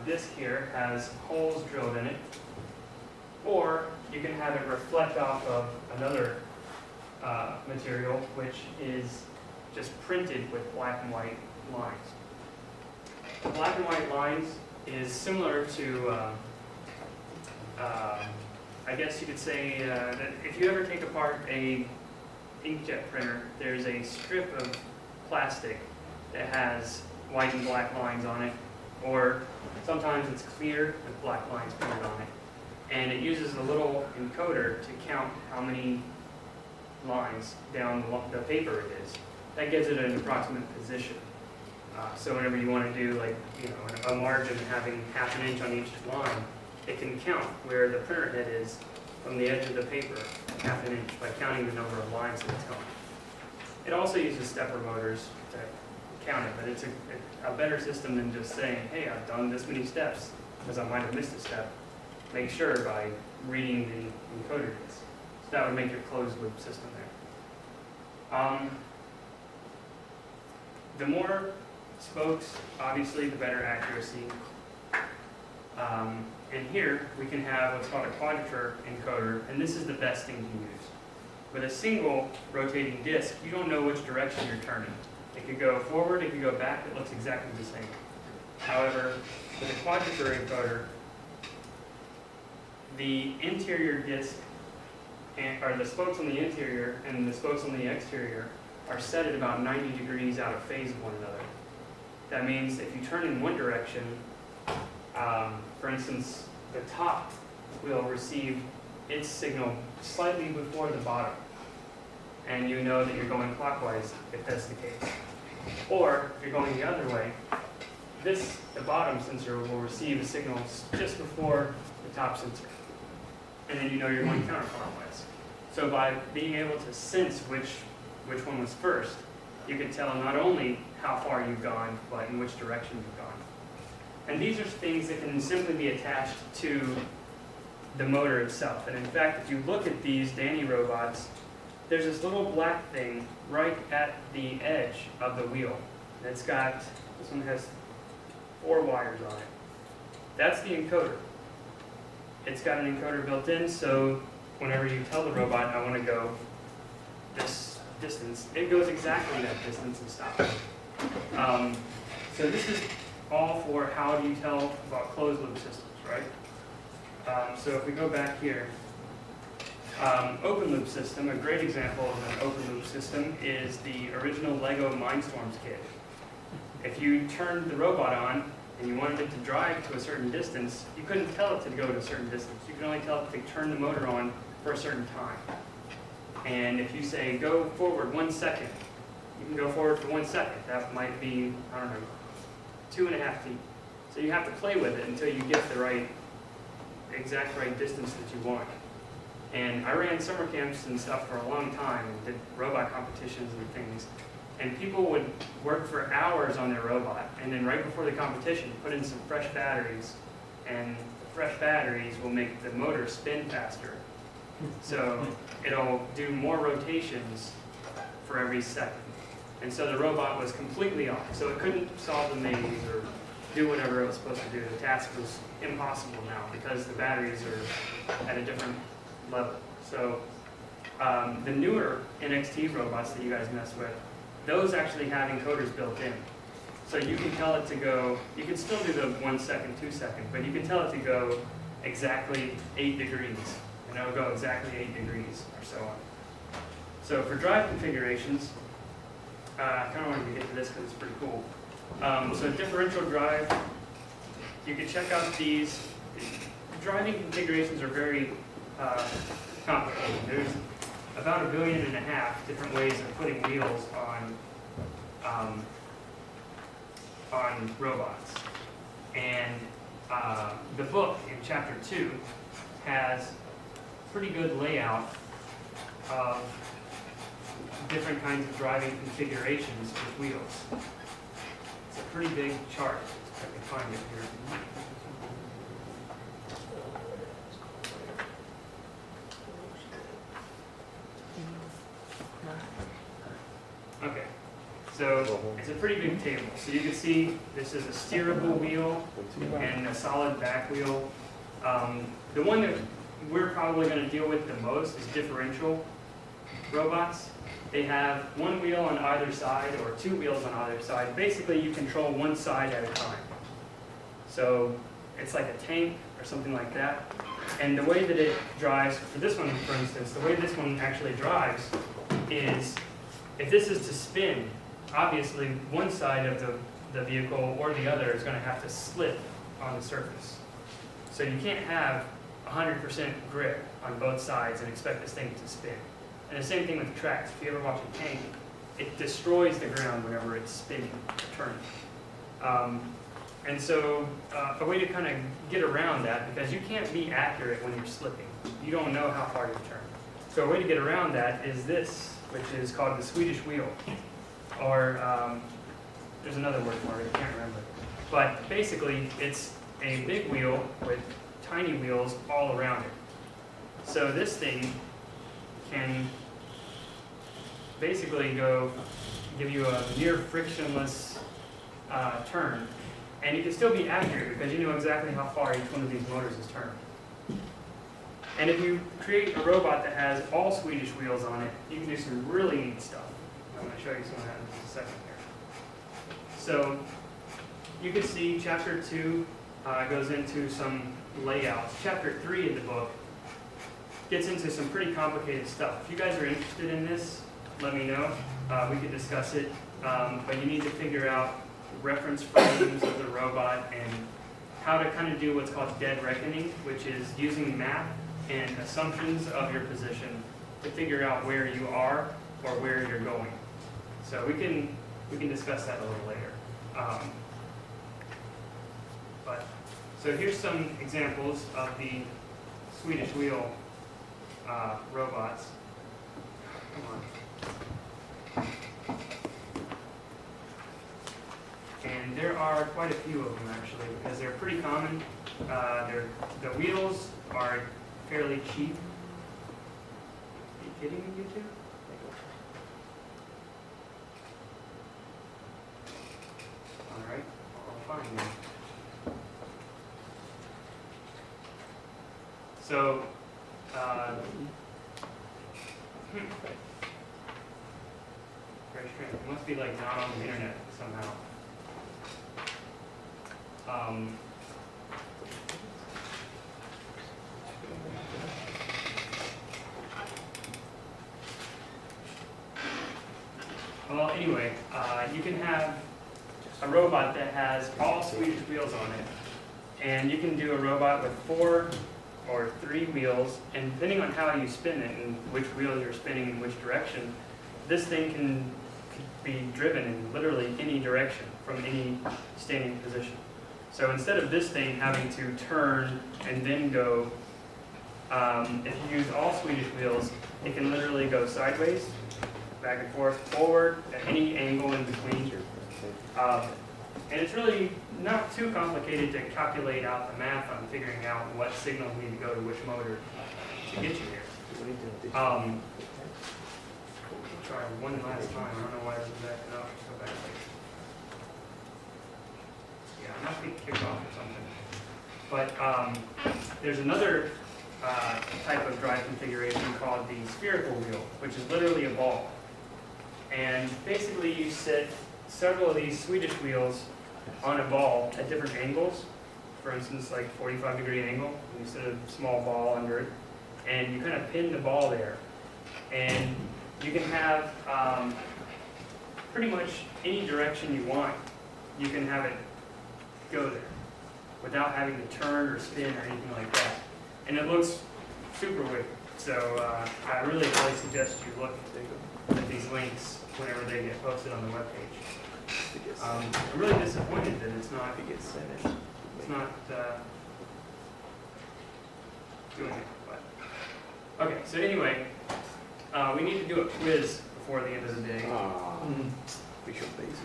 disc here has holes drilled in it, or you can have it reflect off of another material which is just printed with black and white lines. The black and white lines is similar to I guess you could say that if you ever take apart a inkjet printer, there's a strip of plastic that has white and black lines on it, or sometimes it's clear with black lines printed on it. And it uses a little encoder to count how many lines down the paper it is. That gives it an approximate position. So whenever you want to do like a margin having half an inch on each line, it can count where the printer head is from the edge of the paper, half an inch, by counting the number of lines that it's going. It also uses stepper motors to count it, but it's a better system than just saying, hey, I've done this many steps, because I might have missed a step. Make sure by reading the encoder disk. So that would make your closed loop system there. The more spokes, obviously, the better accuracy. And here we can have what's called a quadrature encoder, and this is the best thing to use. With a single rotating disc, you don't know which direction you're turning. It could go forward, it could go back, it looks exactly the same. However, with a quadrature encoder, the interior disc, or the spokes on the interior and the spokes on the exterior are set at about 90 degrees out of phase with one another. That means if you turn in one direction, for instance, the top will receive its signal slightly before the bottom. and you know that you're going clockwise if that's the case. Or if you're going the other way, the bottom sensor will receive a signal just before the top sensor, and then you know you're going counterclockwise. So by being able to sense which one was first, you can tell not only how far you've gone, but in which direction you've gone. And these are things that can simply be attached to the motor itself. And in fact, if you look at these Danny robots, there's this little black thing right at the edge of the wheel. This one has 4 wires on it. That's the encoder. It's got an encoder built in, so whenever you tell the robot, I want to go this distance, it goes exactly that distance and stops. So this is all for how do you tell about closed loop systems, right? So if we go back here, open loop system, a great example of an open loop system is the original Lego Mindstorms kit. If you turned the robot on and you wanted it to drive to a certain distance, you couldn't tell it to go to a certain distance. You could only tell it to turn the motor on for a certain time. And if you say, go forward 1 second, you can go forward for 1 second. That might be, I don't know, 2.5 feet. So you have to play with it until you get the exact right distance that you want. And I ran summer camps and stuff for a long time and did robot competitions and things. And people would work for hours on their robot, and then right before the competition, put in some fresh batteries, and the fresh batteries will make the motor spin faster. So it'll do more rotations for every second. And so the robot was completely off. So it couldn't solve the maze or do whatever it was supposed to do. The task was impossible now because the batteries are at a different level. So the newer NXT robots that you guys mess with, those actually have encoders built in. So you can tell it to go, you can still do the 1 second, 2 second, but you can tell it to go exactly 8 degrees. And it'll go exactly 8 degrees or so on. So for drive configurations, I kind of wanted to get to this because it's pretty cool. So differential drive, you can check out these. Driving configurations are very complicated. There's about 1.5 billion different ways of putting wheels on robots. And the book in chapter 2 has pretty good layout of different kinds of driving configurations with wheels. It's a pretty big chart, if I can find it here. Okay, so it's a pretty big table. So you can see this is a steerable wheel and a solid back wheel. The one that we're probably going to deal with the most is differential robots. They have 1 wheel on either side or 2 wheels on either side. Basically, you control 1 side at a time. So it's like a tank or something like that. And the way that it drives, for this one, for instance, the way this one actually drives is, if this is to spin, obviously 1 side of the vehicle or the other is going to have to slip on the surface. So you can't have 100% grip on both sides and expect this thing to spin. And the same thing with tracks. If you ever watch a tank, it destroys the ground whenever it's spinning or turning. And so a way to kind of get around that, because you can't be accurate when you're slipping. You don't know how far you've turned. So a way to get around that is this, which is called the Swedish wheel. Or there's another word for it, I can't remember. But basically, it's a big wheel with tiny wheels all around it. So this thing can basically give you a near frictionless turn, and you can still be accurate because you know exactly how far each one of these motors is turned. And if you create a robot that has all Swedish wheels on it, you can do some really neat stuff. I'm going to show you some of that in just a second here. So you can see chapter 2 goes into some layouts. Chapter 3 of the book gets into some pretty complicated stuff. If you guys are interested in this, let me know. We could discuss it. But you need to figure out reference frames of the robot and how to kind of do what's called dead reckoning, which is using math and assumptions of your position to figure out where you are or where you're going. So we can discuss that a little later. So here's some examples of the Swedish wheel robots. Come on. And there are quite a few of them actually, because they're pretty common. The wheels are fairly cheap. Are you kidding me, YouTube? All right, I'll find them. So, very strange. It must be like not on the internet somehow. Well, anyway, you can have a robot that has all Swedish wheels on it, and you can do a robot with 4 or 3 wheels, and depending on how you spin it and which wheel you're spinning in which direction, this thing can be driven in literally any direction from any standing position. So instead of this thing having to turn and then go, if you use all Swedish wheels, it can literally go sideways, back and forth, forward, at any angle in between. And it's really not too complicated to calculate out the math on figuring out what signals need to go to which motor to get you here. Try one last time. I don't know why this is backing up. Let's go back. Yeah, I must be kicked off or something. But there's another type of drive configuration called the spherical wheel, which is literally a ball. And basically you set several of these Swedish wheels on a ball at different angles. For instance, like 45-degree angle. You set a small ball under it, and you kind of pin the ball there. And you can have pretty much any direction you want. You can have it go there without having to turn or spin or anything like that. And it looks super wicked. So I really highly suggest you look at these links whenever they get posted on the webpage. I'm really disappointed that it's not doing it. But okay, so anyway, we need to do a quiz before the end of the day.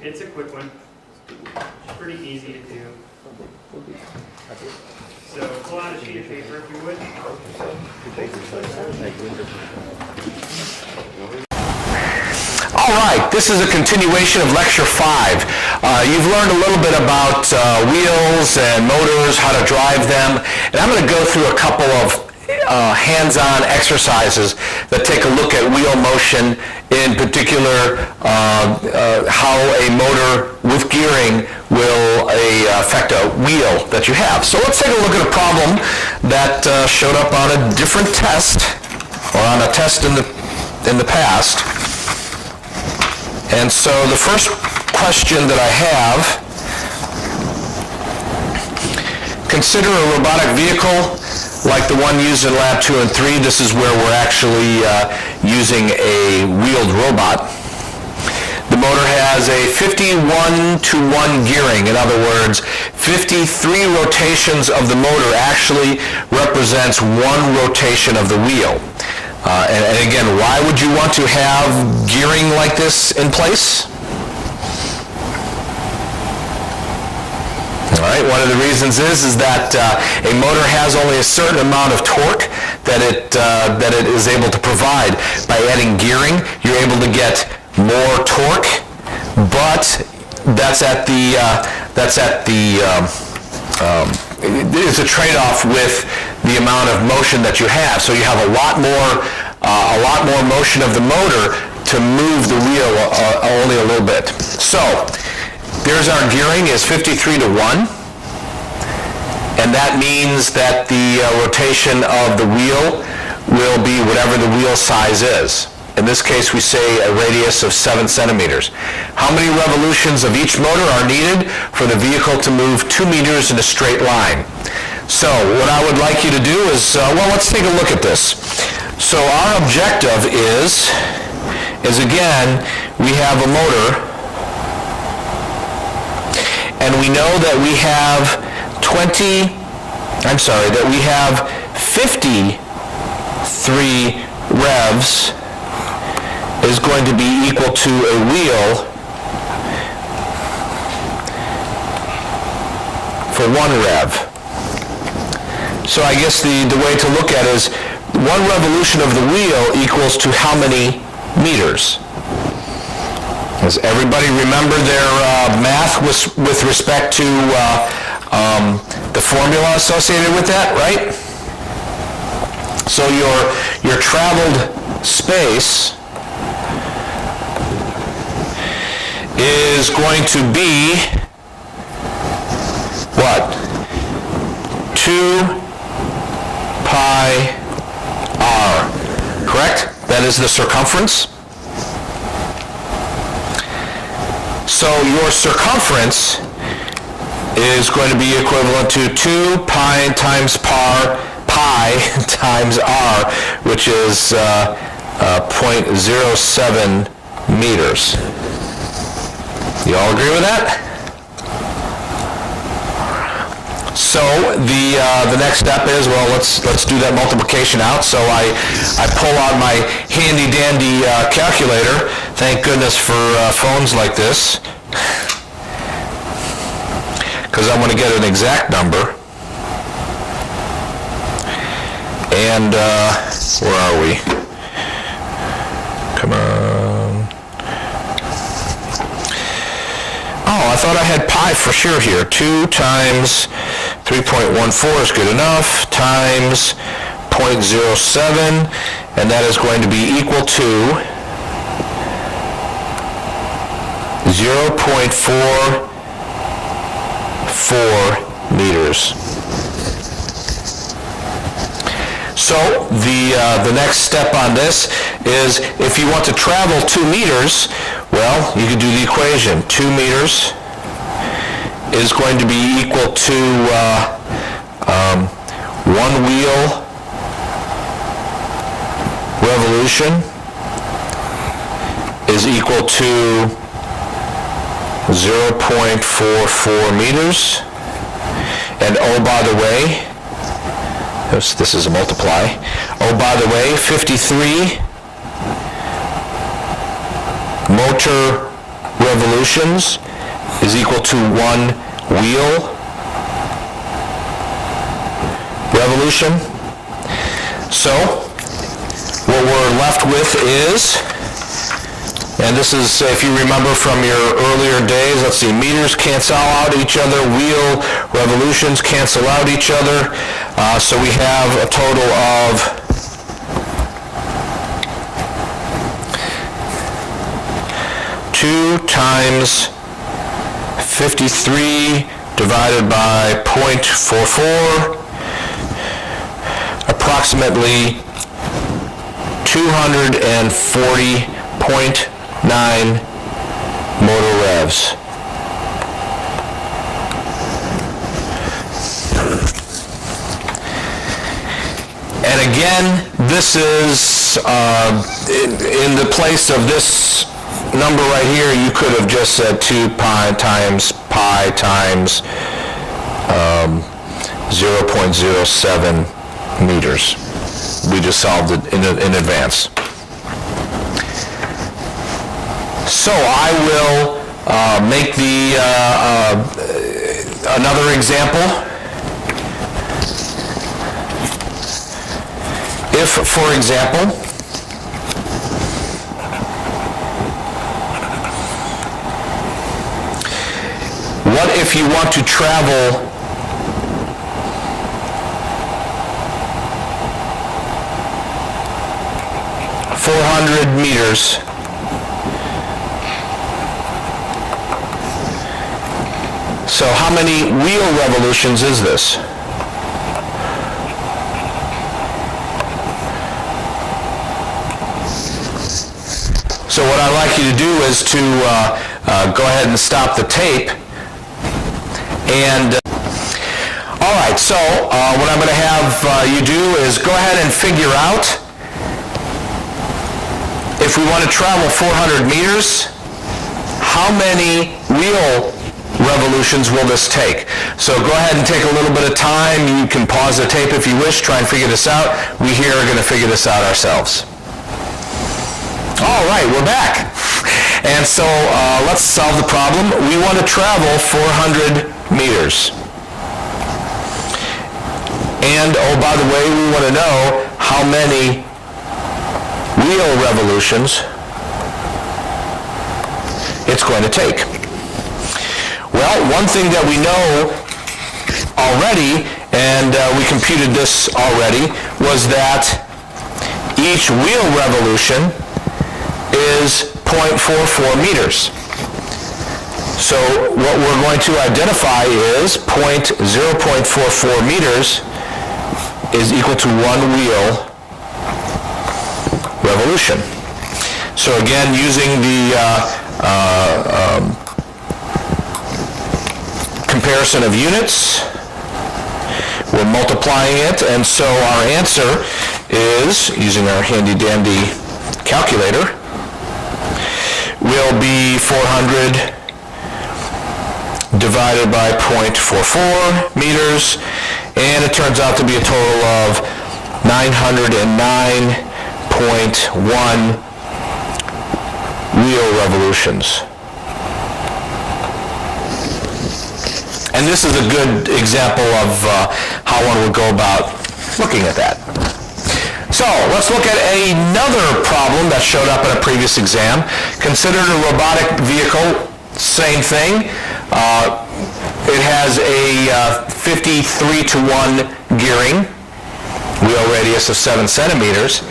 It's a quick one. It's pretty easy to do. So pull out a sheet of paper if you would. All right, this is a continuation of Lecture 5. You've learned a little bit about wheels and motors, how to drive them, and I'm going to go through a couple of hands-on exercises that take a look at wheel motion, in particular how a motor with gearing will affect a wheel that you have. So let's take a look at a problem that showed up on a different test, or on a test in the past. And so the first question that I have, consider a robotic vehicle like the one used in Lab 2 and 3. This is where we're actually using a wheeled robot. The motor has a 51-to-1 gearing. In other words, 53 rotations of the motor actually represents 1 rotation of the wheel. And again, why would you want to have gearing like this in place? All right, one of the reasons is that a motor has only a certain amount of torque that it is able to provide. By adding gearing, you're able to get more torque, but it's a trade-off with the amount of motion that you have. So you have a lot more motion of the motor to move the wheel only a little bit. So there's our gearing is 53-to-1, and that means that the rotation of the wheel will be whatever the wheel size is. In this case, we say a radius of 7 centimeters. How many revolutions of each motor are needed for the vehicle to move 2 meters in a straight line? So what I would like you to do is, well, let's take a look at this. So our objective is is, again, we have a motor, and we know that we have 53 revs is going to be equal to a wheel for 1 rev. So I guess the way to look at it is 1 revolution of the wheel equals to how many meters? Does everybody remember their math with respect to the formula associated with that, right? So your traveled space is going to be what? 2 pi r, correct? That is the circumference. So your circumference is going to be equivalent to 2 pi times pi times r, which is 0.07 meters. You all agree with that? So the next step is, well, let's do that multiplication out. So I pull out my handy dandy calculator. Thank goodness for phones like this, because I want to get an exact number. And where are we? Come on. Oh, I thought I had pi for sure here. 2 times 3.14 is good enough, times 0.07, and that is going to be equal to 0.44 meters. So the next step on this is, if you want to travel 2 meters, well, you can do the equation. 2 meters is going to be equal to 1 wheel revolution is equal to 0.44 meters. And oh, by the way, this is a multiply. Oh, by the way, 53 motor revolutions is equal to 1 wheel revolution. So what we're left with is, and this is, if you remember from your earlier days, let's see, meters cancel out each other, wheel revolutions cancel out each other. So we have a total of 2 times 53 divided by 0.44, approximately 240.9 motor revs. And again, this is in the place of this number right here, you could have just said 2 pi times 0.07 meters. We just solved it in advance. So I will make another example. If, for example, what if you want to travel 400 meters so how many wheel revolutions is this? So what I'd like you to do is to go ahead and stop the tape. And all right, so what I'm going to have you do is go ahead and figure out if we want to travel 400 meters, how many wheel revolutions will this take? So go ahead and take a little bit of time. You can pause the tape if you wish, try and figure this out. We here are going to figure this out ourselves. All right, we're back. And so let's solve the problem. We want to travel 400 meters. And, oh, by the way, we want to know how many wheel revolutions it's going to take. Well, one thing that we know already, and we computed this already, was that each wheel revolution is 0.44 meters. So what we're going to identify is 0.44 meters is equal to one wheel revolution. So again, using the comparison of units, we're multiplying it, and so our answer is, using our handy-dandy calculator, will be 400 divided by 0.44 meters, and it turns out to be a total of 909.1 wheel revolutions. And this is a good example of how one would go about looking at that. So let's look at another problem that showed up in a previous exam. Consider a robotic vehicle, same thing. It has a 53-to-1 gearing, wheel radius of 7 centimeters.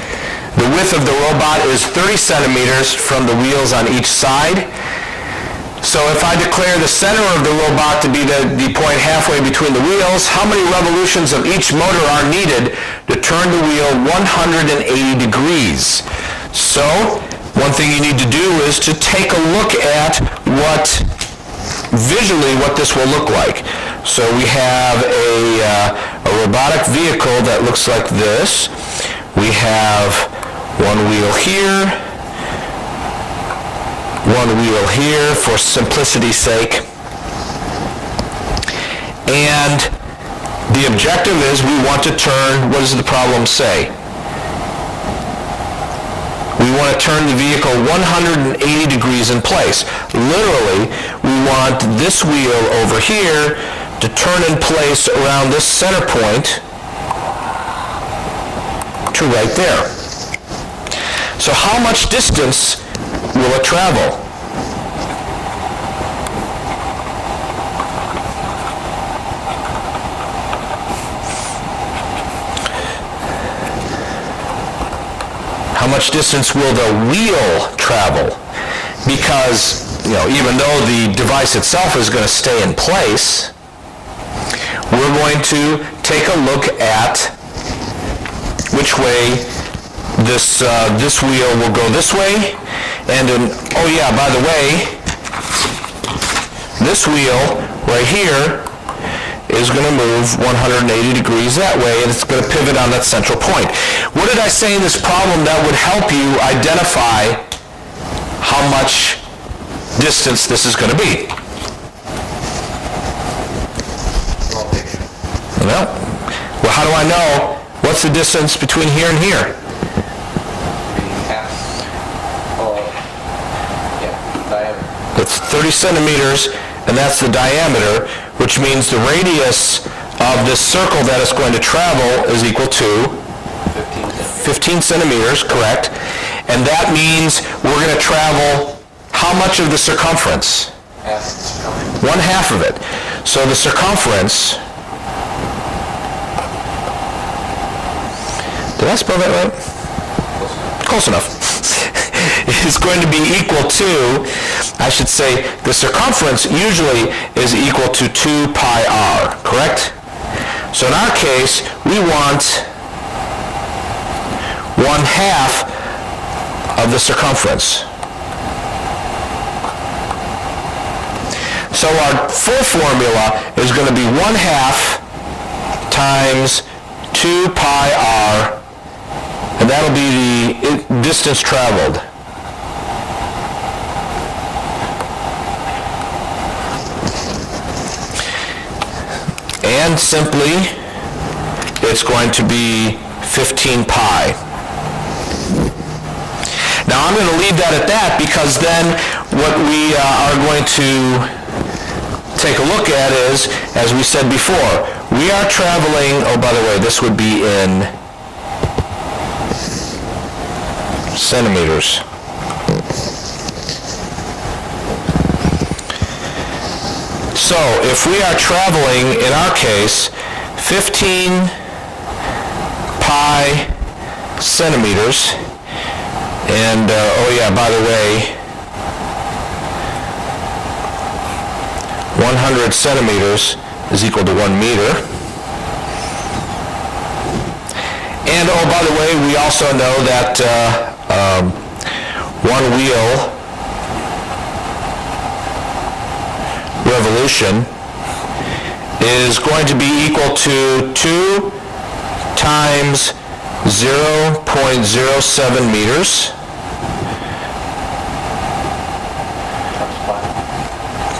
The width of the robot is 30 centimeters from the wheels on each side. So if I declare the center of the robot to be the point halfway between the wheels, how many revolutions of each motor are needed to turn the wheel 180 degrees? So one thing you need to do is to take a look at visually what this will look like. So we have a robotic vehicle that looks like this. We have one wheel here, one wheel here for simplicity's sake. And the objective is we want to turn, what does the problem say? We want to turn the vehicle 180 degrees in place. Literally, we want this wheel over here to turn in place around this center point to right there. So how much distance will it travel? How much distance will the wheel travel? Because, even though the device itself is going to stay in place, we're going to take a look at which way this wheel will go this way. And oh yeah, by the way, this wheel right here is going to move 180 degrees that way, and it's going to pivot on that central point. What did I say in this problem that would help you identify how much distance this is going to be? Well, how do I know what's the distance between here and here? Diameter. It's 30 centimeters, and that's the diameter, which means the radius of this circle that it's going to travel is equal to 15 centimeters, correct? And that means we're going to travel how much of the circumference? One half of it. So the circumference, did I spell that right? Close enough. Is going to be equal to, I should say, the circumference usually is equal to 2 pi r, correct? So in our case, we want 1/2 of the circumference. So our full formula is going to be 1/2 times 2 pi r, and that'll be the distance traveled. and simply, it's going to be 15 pi. Now I'm going to leave that at that because then what we are going to take a look at is, as we said before, we are traveling, oh by the way, this would be in centimeters. So if we are traveling, in our case, 15 pi centimeters, and oh yeah, by the way, 100 centimeters is equal to 1 meter. And oh, by the way, we also know that one wheel revolution is going to be equal to 2 times 0.07 meters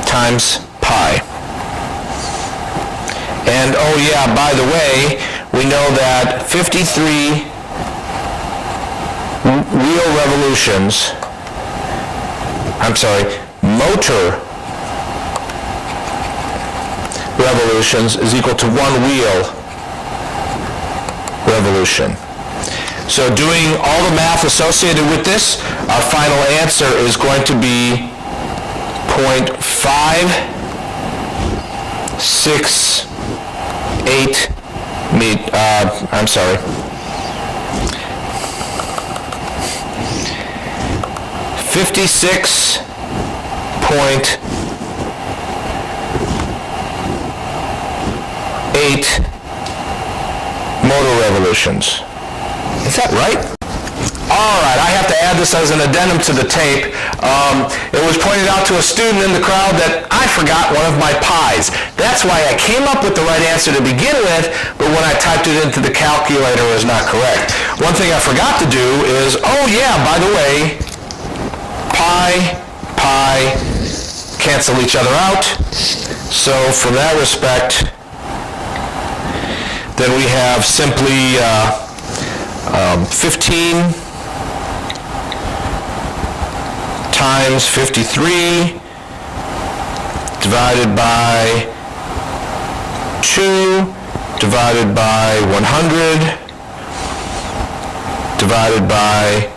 times pi. And oh yeah, by the way, we know that 53 wheel revolutions, motor revolutions is equal to 1 wheel revolution. So doing all the math associated with this, our final answer is going to be 0.568 56.8 motor revolutions. Is that right? All right, I have to add this as an addendum to the tape. It was pointed out to a student in the crowd that I forgot one of my pi's. That's why I came up with the right answer to begin with, but when I typed it into the calculator, it was not correct. One thing I forgot to do is, oh yeah, by the way, pi, cancel each other out. So from that respect, then we have simply 15 times 53 divided by 2 divided by 100 divided by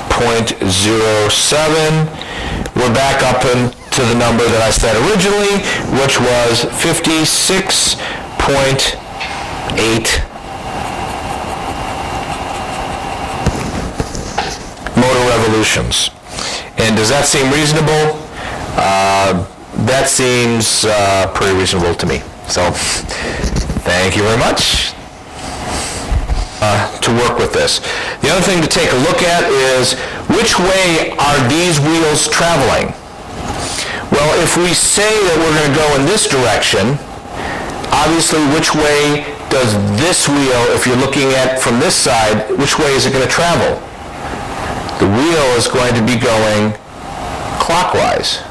0.07. We're back up to the number that I said originally, which was 56.8 motor revolutions. And does that seem reasonable? That seems pretty reasonable to me. So, thank you very much to work with this. The other thing to take a look at is, which way are these wheels traveling? Well, if we say that we're going to go in this direction, obviously which way does this wheel, if you're looking at from this side, which way is it going to travel? The wheel is going to be going clockwise.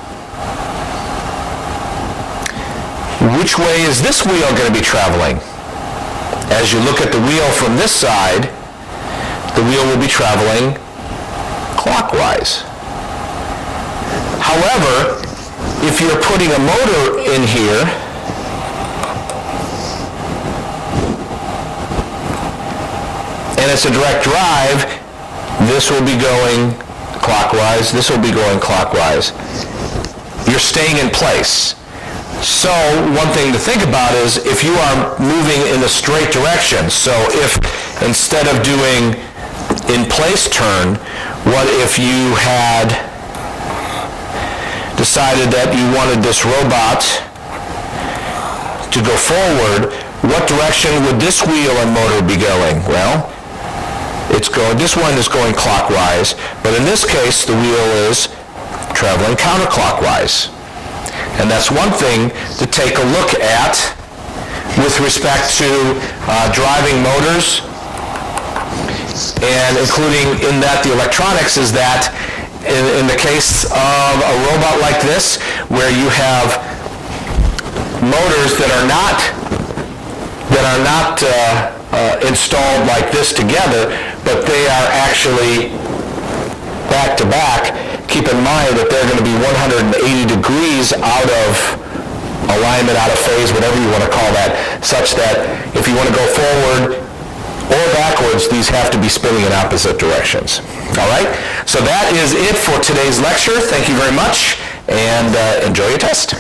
Which way is this wheel going to be traveling? As you look at the wheel from this side, the wheel will be traveling clockwise. However, if you're putting a motor in here, and it's a direct drive, this will be going clockwise, this will be going clockwise. You're staying in place. So one thing to think about is if you are moving in a straight direction, so if instead of doing in place turn, what if you had decided that you wanted this robot to go forward, what direction would this wheel and motor be going? Well, this one is going clockwise, but in this case, the wheel is traveling counterclockwise. And that's one thing to take a look at with respect to driving motors, and including in that the electronics is that in the case of a robot like this, where you have motors that are not that are not installed like this together, but they are actually back to back, keep in mind that they're going to be 180 degrees out of alignment, out of phase, whatever you want to call that, such that if you want to go forward or backwards, these have to be spinning in opposite directions. All right? So that is it for today's lecture. Thank you very much, and enjoy your test.